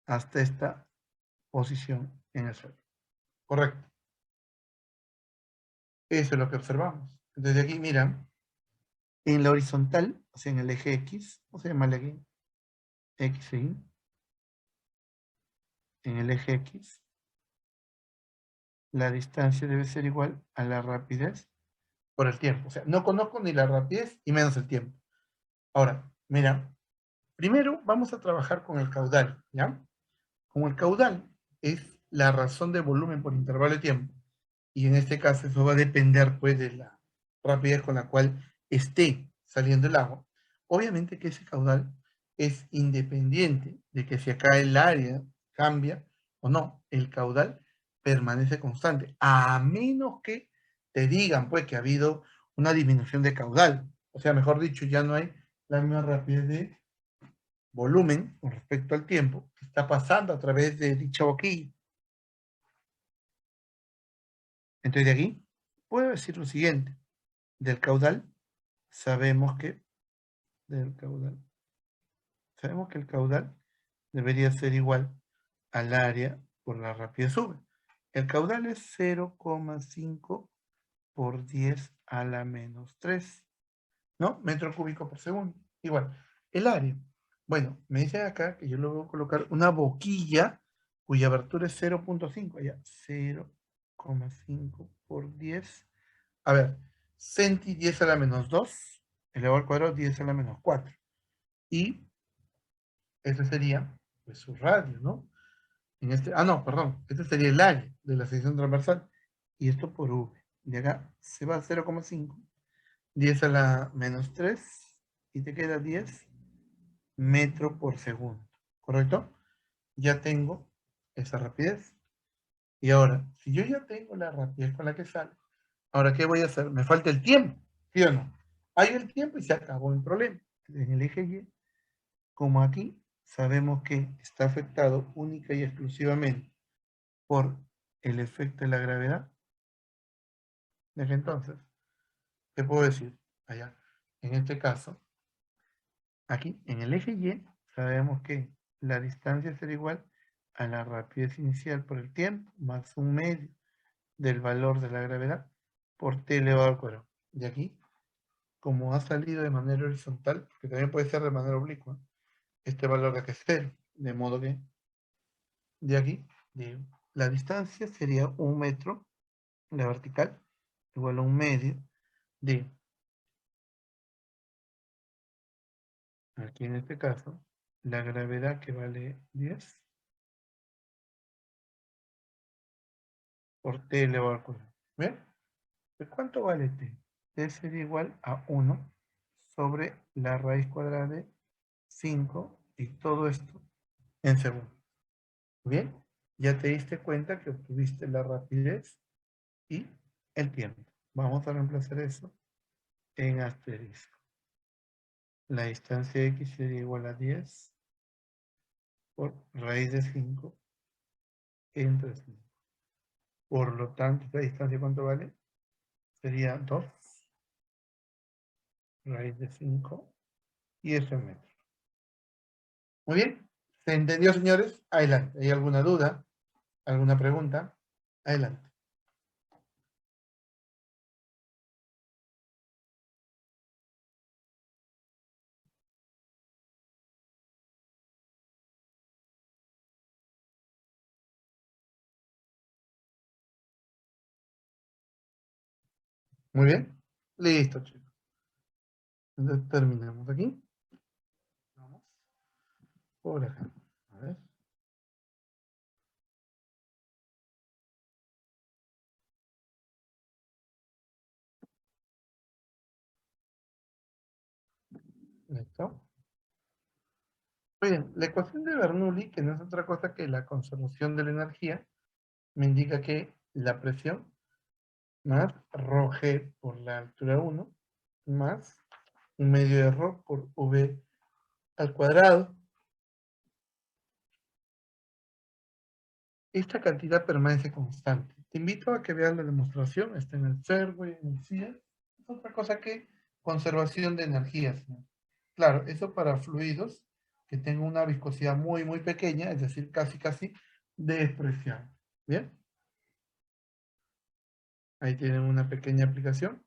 hasta esta posición en el suelo. Correcto. Eso es lo que observamos. Desde aquí, mira, en la horizontal, o sea, en el eje X, vamos a llamarle aquí X, en el eje X, la distancia debe ser igual a la rapidez por el tiempo. O sea, no conozco ni la rapidez y menos el tiempo. Ahora, mira, primero vamos a trabajar con el caudal, ¿ya? Con el caudal es la razón de volumen por intervalo de tiempo. Y en este caso eso va a depender pues de la rapidez con la cual esté saliendo el agua. Obviamente que ese caudal es independiente de que si acá el área cambia o no. El caudal permanece constante, a menos que te digan pues que ha habido una disminución de caudal. O sea, mejor dicho, ya no hay la misma rapidez de volumen con respecto al tiempo que está pasando a través de dicha boquilla. Entonces de aquí puedo decir lo siguiente. Del caudal sabemos que el caudal debería ser igual al área por la rapidez V. El caudal es 0,5 por 10 a la menos 3, ¿no? Metro cúbico por segundo. Igual. El área. Bueno, me dice acá que yo le voy a colocar una boquilla cuya abertura es 0,5. Allá, 0,5 por 10. A ver, centi 10 a la menos 2, elevado al cuadrado 10 a la menos 4. Y ese sería pues, su radio, ¿no? No, perdón, este sería el área de la sección transversal. Y esto por V. De acá se va a 0,5, 10 a la menos 3, y te queda 10 metros por segundo. ¿Correcto? Ya tengo esa rapidez. Y ahora, si yo ya tengo la rapidez con la que sale, ahora, ¿qué voy a hacer? Me falta el tiempo, ¿sí o no? Hay el tiempo y se acabó el problema. En el eje Y, como aquí, sabemos que está afectado única y exclusivamente por el efecto de la gravedad. Desde entonces, ¿qué puedo decir? Allá, en este caso, aquí, en el eje Y, sabemos que la distancia será igual a la rapidez inicial por el tiempo, más un medio del valor de la gravedad por t elevado al cuadrado. De aquí, como ha salido de manera horizontal, que también puede ser de manera oblicua, este valor de acá es 0, de modo que de aquí, la distancia sería 1 metro, la vertical, igual a un medio de, aquí en este caso, la gravedad que vale 10 por t elevado al cuadrado. ¿Ven? ¿Cuánto vale t? T sería igual a 1 sobre la raíz cuadrada de 5 y todo esto en segundos. Bien, ya te diste cuenta que obtuviste la rapidez y el tiempo. Vamos a reemplazar eso en asterisco. La distancia x sería igual a 10 por raíz de 5 entre 5. Por lo tanto, esta distancia, ¿cuánto vale? Sería 2 raíz de 5 y eso en metros. Muy bien. ¿Se entendió, señores? Adelante. ¿Hay alguna duda? ¿Alguna pregunta? Adelante. Muy bien. Listo, chicos. Entonces terminamos aquí. Vamos por acá. A ver. Listo. Muy bien. La ecuación de Bernoulli, que no es otra cosa que la conservación de la energía, me indica que la presión más ρg por la altura 1 más un medio de ρ por v al cuadrado. Esta cantidad permanece constante. Te invito a que veas la demostración, está en el Fairway, en el CIA. Es otra cosa que conservación de energía, señor. Claro, eso para fluidos que tengan una viscosidad muy, muy pequeña, es decir, casi despreciable. ¿Bien? Ahí tienen una pequeña aplicación.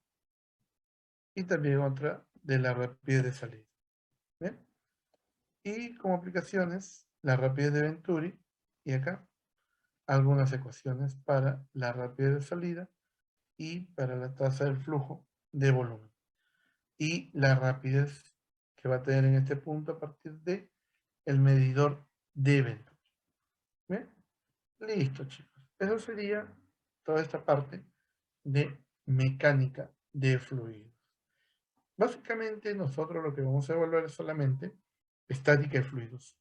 Y también otra de la rapidez de salida. ¿Bien? Y como aplicaciones, la rapidez de Venturi. Y acá, algunas ecuaciones para la rapidez de salida y para la tasa del flujo de volumen. Y la rapidez que va a tener en este punto a partir de el medidor de Venturi. ¿Bien? Listo, chicos. Eso sería toda esta parte de mecánica de fluidos. Básicamente, nosotros lo que vamos a evaluar es solamente estática de fluidos.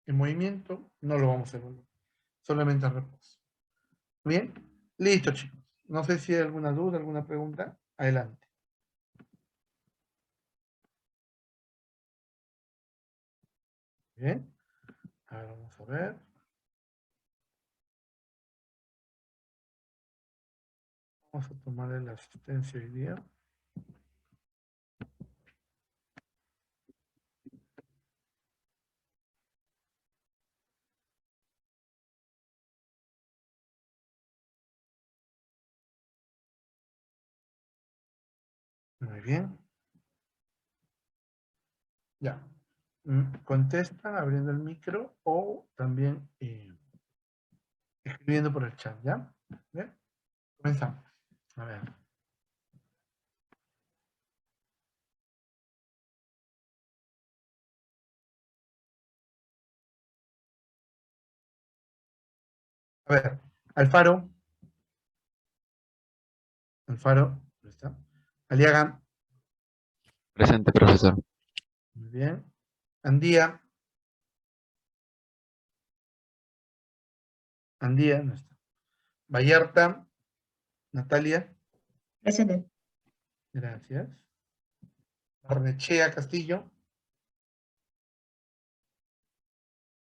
El movimiento no lo vamos a evaluar, solamente el reposo. ¿Bien? Listo, chicos. No sé si hay alguna duda, alguna pregunta. Adelante. Bien. Ahora vamos a ver. Vamos a tomarle la asistencia hoy día. Muy bien. Ya. Contestan abriendo el micro o también escribiendo por el chat, ¿ya? Bien. Comenzamos. A ver. A ver. Alfaro. Alfaro. ¿Dónde está? Aliaga. Presente, profesor. Muy bien. Andía. Andía, no está. Vallarta. Natalia. Presente. Gracias. Barnechea Castillo.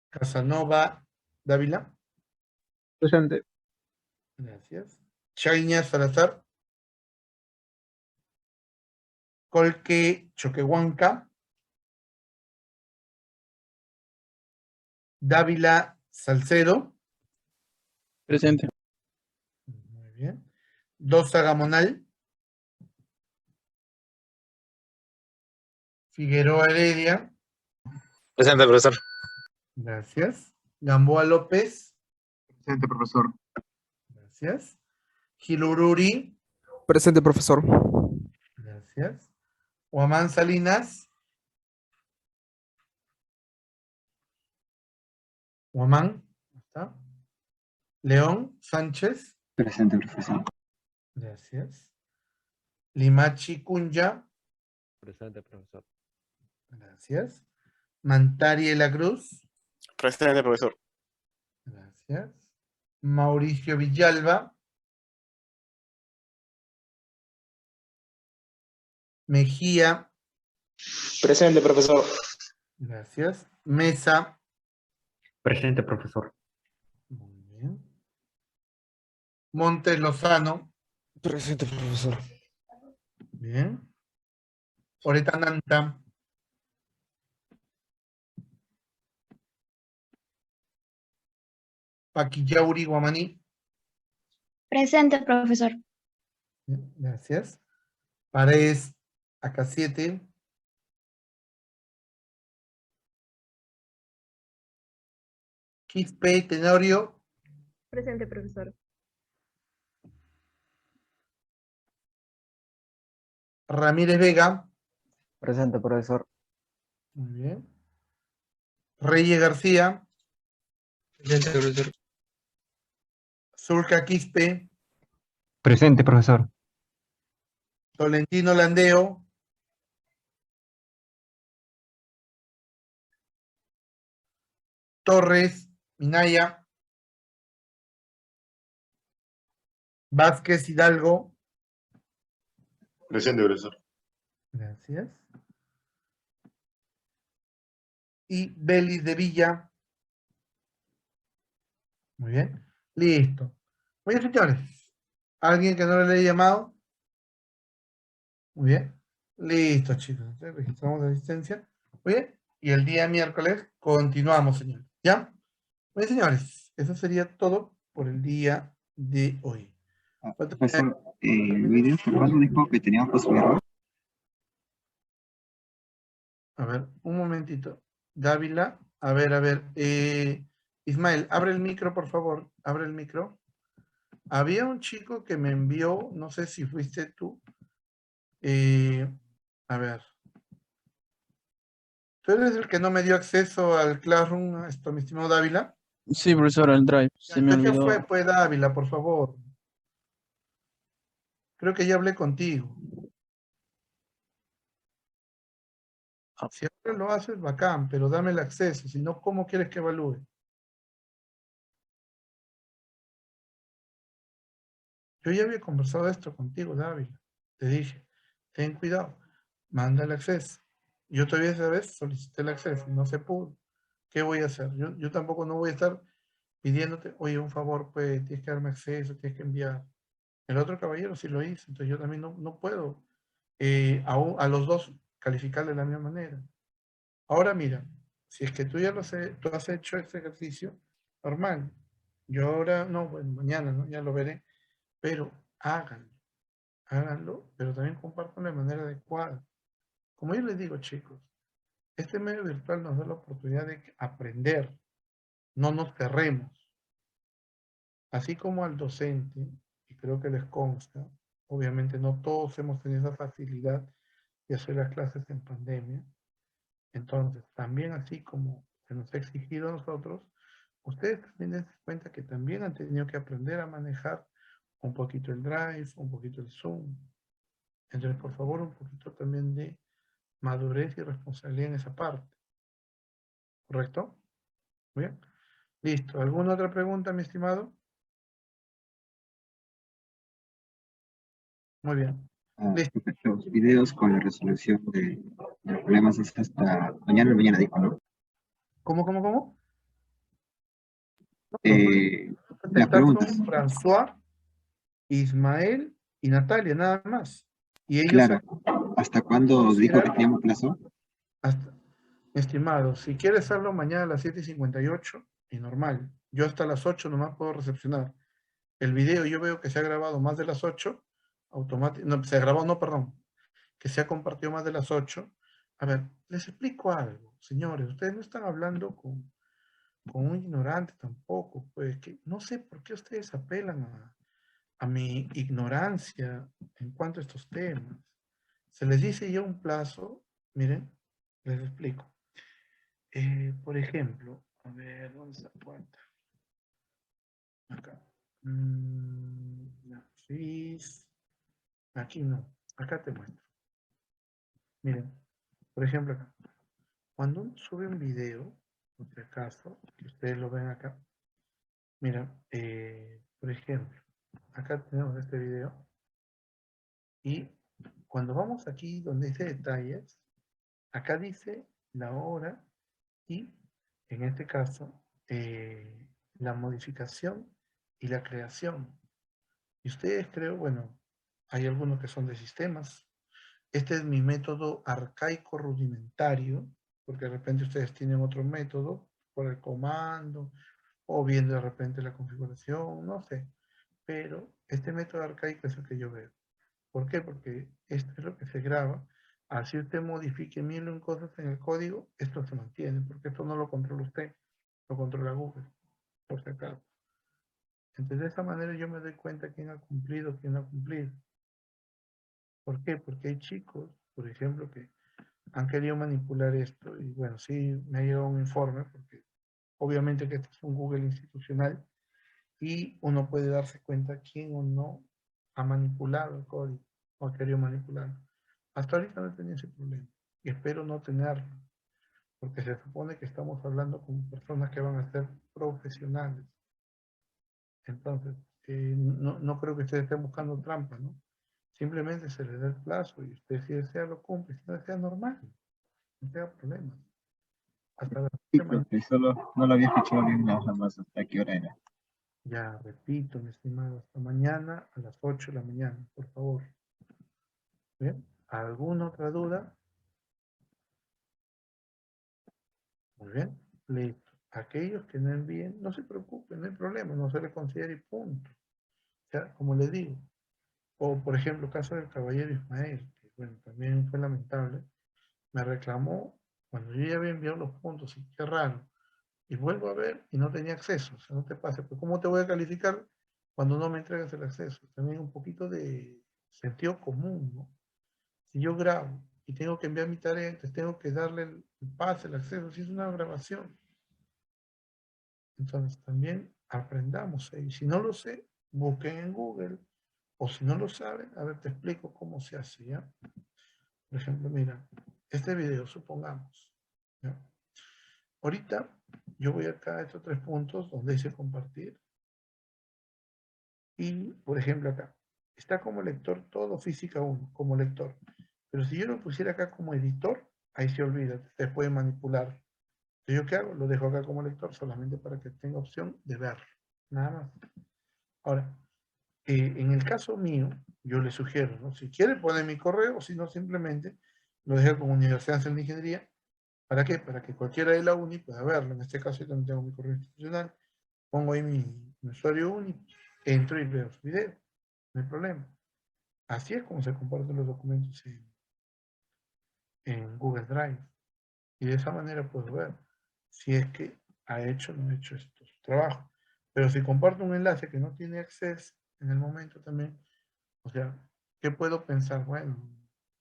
Casanova Dávila. Presente. Gracias. Chaiña Salazar. Colque Choquehuanca. Dávila Salcedo. Presente. Muy bien. Dosa Gamonal. Figueroa Heredia. Presente, profesor. Gracias. Gamboa López. Presente, profesor. Gracias. Gilururi. Presente, profesor. Gracias. Huamán Salinas. Huamán. ¿Está? León Sánchez. Presente, profesor. Gracias. Limachi Cunha. Presente, profesor. Gracias. Mantari de la Cruz. Presente, profesor. Gracias. Mauricio Villalba. Mejía. Presente, profesor. Gracias. Mesa. Presente, profesor. Muy bien. Montes Lozano. Presente, profesor. Bien. Oretananta. Paquillauri Guamaní. Presente, profesor. Bien, gracias. Paredes AK7. Quispe Tenorio. Presente, profesor. Ramírez Vega. Presente, profesor. Muy bien. Reyes García. Presente, profesor. Zulca Quispe. Presente, profesor. Tolentino Landeo. Torres Minaya. Vázquez Hidalgo. Presente, profesor. Gracias. Y Belis de Villa. Muy bien. Listo. Muy bien, señores. ¿Alguien que no le haya llamado? Muy bien. Listo, chicos. Entonces, registramos la asistencia. Muy bien. Y el día miércoles continuamos, señores. ¿Ya? Muy bien, señores. Eso sería todo por el día de hoy. Profesor, el video cuando dijo que teníamos que subirlo. A ver, un momentito. Dávila, a ver. Ismael, abre el micro, por favor. Abre el micro. Había un chico que me envió, no sé si fuiste tú. A ver. ¿Tú eres el que no me dio acceso al Classroom, esto, mi estimado Dávila? Sí, profesor, el Drive. Se me ¿Qué olvidó. fue, pues, Dávila, por favor? Creo que ya hablé contigo. Si ahora lo haces, bacán, pero dame el acceso. Si no, ¿cómo quieres que evalúe? Yo ya había conversado esto contigo, Dávila. Te dije, ten cuidado, manda el acceso. Yo todavía esa vez solicité el acceso, no se pudo. ¿Qué voy a hacer? Yo tampoco no voy a estar pidiéndote, oye, un favor, pues tienes que darme acceso, tienes que enviar. El otro caballero sí lo hizo, entonces yo también no puedo a los dos calificar de la misma manera. Ahora mira, si es que tú ya tú has hecho este ejercicio, normal. Yo ahora, no, bueno, mañana, ¿no? Ya lo veré, pero háganlo, pero también compartan de manera adecuada. Como yo les digo, chicos, este medio virtual nos da la oportunidad de aprender, no nos cerremos. Así como al docente, y creo que les consta, obviamente no todos hemos tenido esa facilidad de hacer las clases en pandemia. Entonces, también así como se nos ha exigido a nosotros, ustedes también den cuenta que también han tenido que aprender a manejar un poquito el Drive, un poquito el Zoom. Entonces, por favor, un poquito también de madurez y responsabilidad en esa parte. ¿Correcto? Muy bien. Listo. ¿Alguna otra pregunta, mi estimado? Muy bien. Listo. Los videos con la resolución de los problemas es hasta mañana dijo, ¿no? ¿Cómo? Las Está con preguntas, François, Ismael y Natalia, nada más. Y ellos claro. ¿Hasta cuándo dijo que teníamos plazo? hasta, estimado, si quieres hacerlo mañana a las 7:58, y normal. Yo hasta las 8 nomás puedo recepcionar. El video yo veo que se ha grabado más de las 8, automático, no, se ha grabado, no, perdón, que se ha compartido más de las 8. A ver, les explico algo, señores, ustedes no están hablando con un ignorante tampoco, pues, que no sé por qué ustedes apelan a mi ignorancia en cuanto a estos temas. Se les dice ya un plazo, miren, les explico. Por ejemplo, a ver, ¿dónde está la cuenta? Acá. La FIS. Aquí no, acá te muestro. Miren, por ejemplo acá. Cuando uno sube un video, por si acaso, que ustedes lo ven acá, mira, por ejemplo, acá tenemos este video y cuando vamos aquí donde dice detalles, acá dice la hora y en este caso la modificación y la creación. Y ustedes creo, bueno, hay algunos que son de sistemas. Este es mi método arcaico rudimentario, porque de repente ustedes tienen otro método por el comando o bien de repente la configuración, no sé. Pero este método arcaico es el que yo veo. ¿Por qué? Porque esto es lo que se graba. Así usted modifique mil y un cosas en el código, esto se mantiene, porque esto no lo controla usted, lo controla Google, por si acaso. Entonces de esa manera yo me doy cuenta quién ha cumplido, quién no ha cumplido. ¿Por qué? Porque hay chicos, por ejemplo, que han querido manipular esto y bueno, sí me ha llegado un informe, porque obviamente que este es un Google institucional y uno puede darse cuenta quién o no ha manipulado el código o ha querido manipularlo. Hasta ahorita no he tenido ese problema y espero no tenerlo, porque se supone que estamos hablando con personas que van a ser profesionales. Entonces, no creo que ustedes estén buscando trampa, ¿no? Simplemente se les da el plazo y usted si desea lo cumple, si no desea normal, no tenga problemas. Hasta las Sí, 8 de la mañana. profe, solo no lo había escuchado bien nada más hasta qué hora era. Ya, repito, mi estimado, hasta mañana a las 8 de la mañana, por favor. ¿Bien? ¿Alguna otra duda? Muy bien, listo. aquellos que no envíen, no se preocupen, no hay problema, no se les considera y punto. O sea, como les digo, o por ejemplo, el caso del caballero Ismael, que bueno, también fue lamentable, me reclamó cuando yo ya había enviado los puntos, y qué raro, y vuelvo a ver y no tenía acceso, o sea, no te pase, pues ¿cómo te voy a calificar cuando no me entregas el acceso? También un poquito de sentido común, ¿no? Si yo grabo y tengo que enviar mi tarea, entonces tengo que darle el pase, el acceso, si es una grabación. Entonces también aprendamos, y si no lo sé, busquen en Google, o si no lo saben, a ver, te explico cómo se hace, ¿ya? Por ejemplo, mira, este video, supongamos, ¿ya? Ahorita yo voy acá a estos 3 puntos donde dice compartir, y por ejemplo acá, está como lector todo física 1, como lector. Pero si yo lo pusiera acá como editor, ahí se olvida, te puede manipular. Entonces, ¿yo qué hago? Lo dejo acá como lector solamente para que tenga opción de verlo, nada más. Ahora, en el caso mío, yo le sugiero, ¿no? Si quiere poner mi correo, o si no, simplemente lo dejo como Universidad Nacional de Ingeniería. ¿Para qué? Para que cualquiera de la uni pueda verlo. En este caso yo también tengo mi correo institucional, pongo ahí mi usuario uni, entro y veo su video, no hay problema. Así es como se comparten los documentos en Google Drive. Y de esa manera puedo ver si es que ha hecho o no ha hecho estos trabajos. Pero si comparto un enlace que no tiene acceso en el momento también, o sea, ¿qué puedo pensar? Bueno,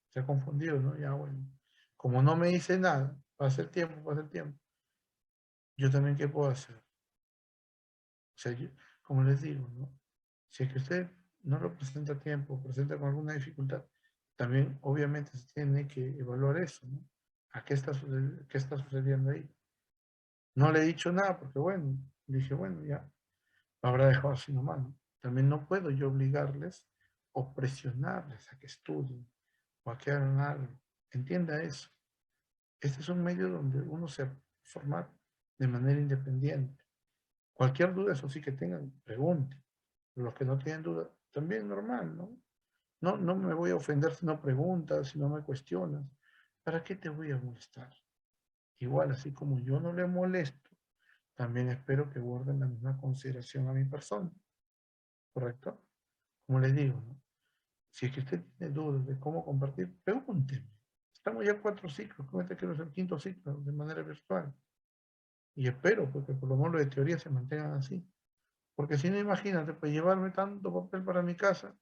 se ha confundido, ¿no? Ya, bueno, como no me dice nada, pasa el tiempo, pasa el tiempo. Yo también, ¿qué puedo hacer? O sea, como les digo, ¿no? Si es que usted no lo presenta a tiempo, presenta con alguna dificultad, también obviamente se tiene que evaluar eso, ¿no? ¿A qué está sucediendo ahí? No le he dicho nada porque, bueno, dije, bueno, ya, lo habrá dejado así nomás, ¿no? También no puedo yo obligarles o presionarles a que estudien o a que hagan algo. Entienda eso. Este es un medio donde uno se va a formar de manera independiente. Cualquier duda, eso sí que tengan, pregunten. Los que no tienen duda, también normal, ¿no? No me voy a ofender si no preguntas, si no me cuestionas. ¿Para qué te voy a molestar? Igual, así como yo no le molesto, también espero que guarden la misma consideración a mi persona. ¿Correcto? Como les digo, ¿no? Si es que usted tiene dudas de cómo compartir, pregúnteme. Estamos ya 4 ciclos, comenta que es el 5.º ciclo de manera virtual. Y espero porque por lo menos los de teoría se mantengan así. Porque si no, imagínate, pues llevarme tanto papel para mi casa,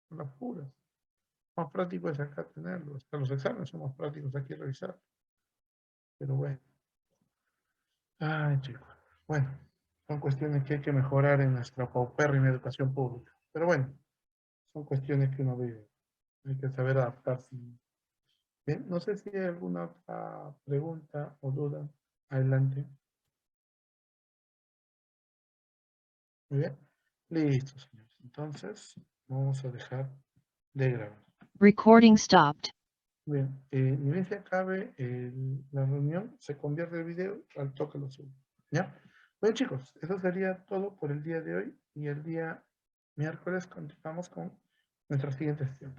con las puras. Más práctico es acá tenerlo. Hasta los exámenes son más prácticos aquí revisar. Pero bueno. Ay, chicos. Bueno, son cuestiones que hay que mejorar en nuestra paupérrima educación pública. Pero bueno, son cuestiones que uno vive. Hay que saber adaptarse. Bien, no sé si hay alguna otra pregunta o duda. Adelante. Muy bien. Listo, señores. Entonces, vamos a dejar de grabar. Recording stopped. Bien, ni bien se acabe la reunión, se convierte el video, al toque lo subo. ¿Ya? Bueno, chicos, eso sería todo por el día de hoy. Y el día miércoles continuamos con nuestra siguiente sesión.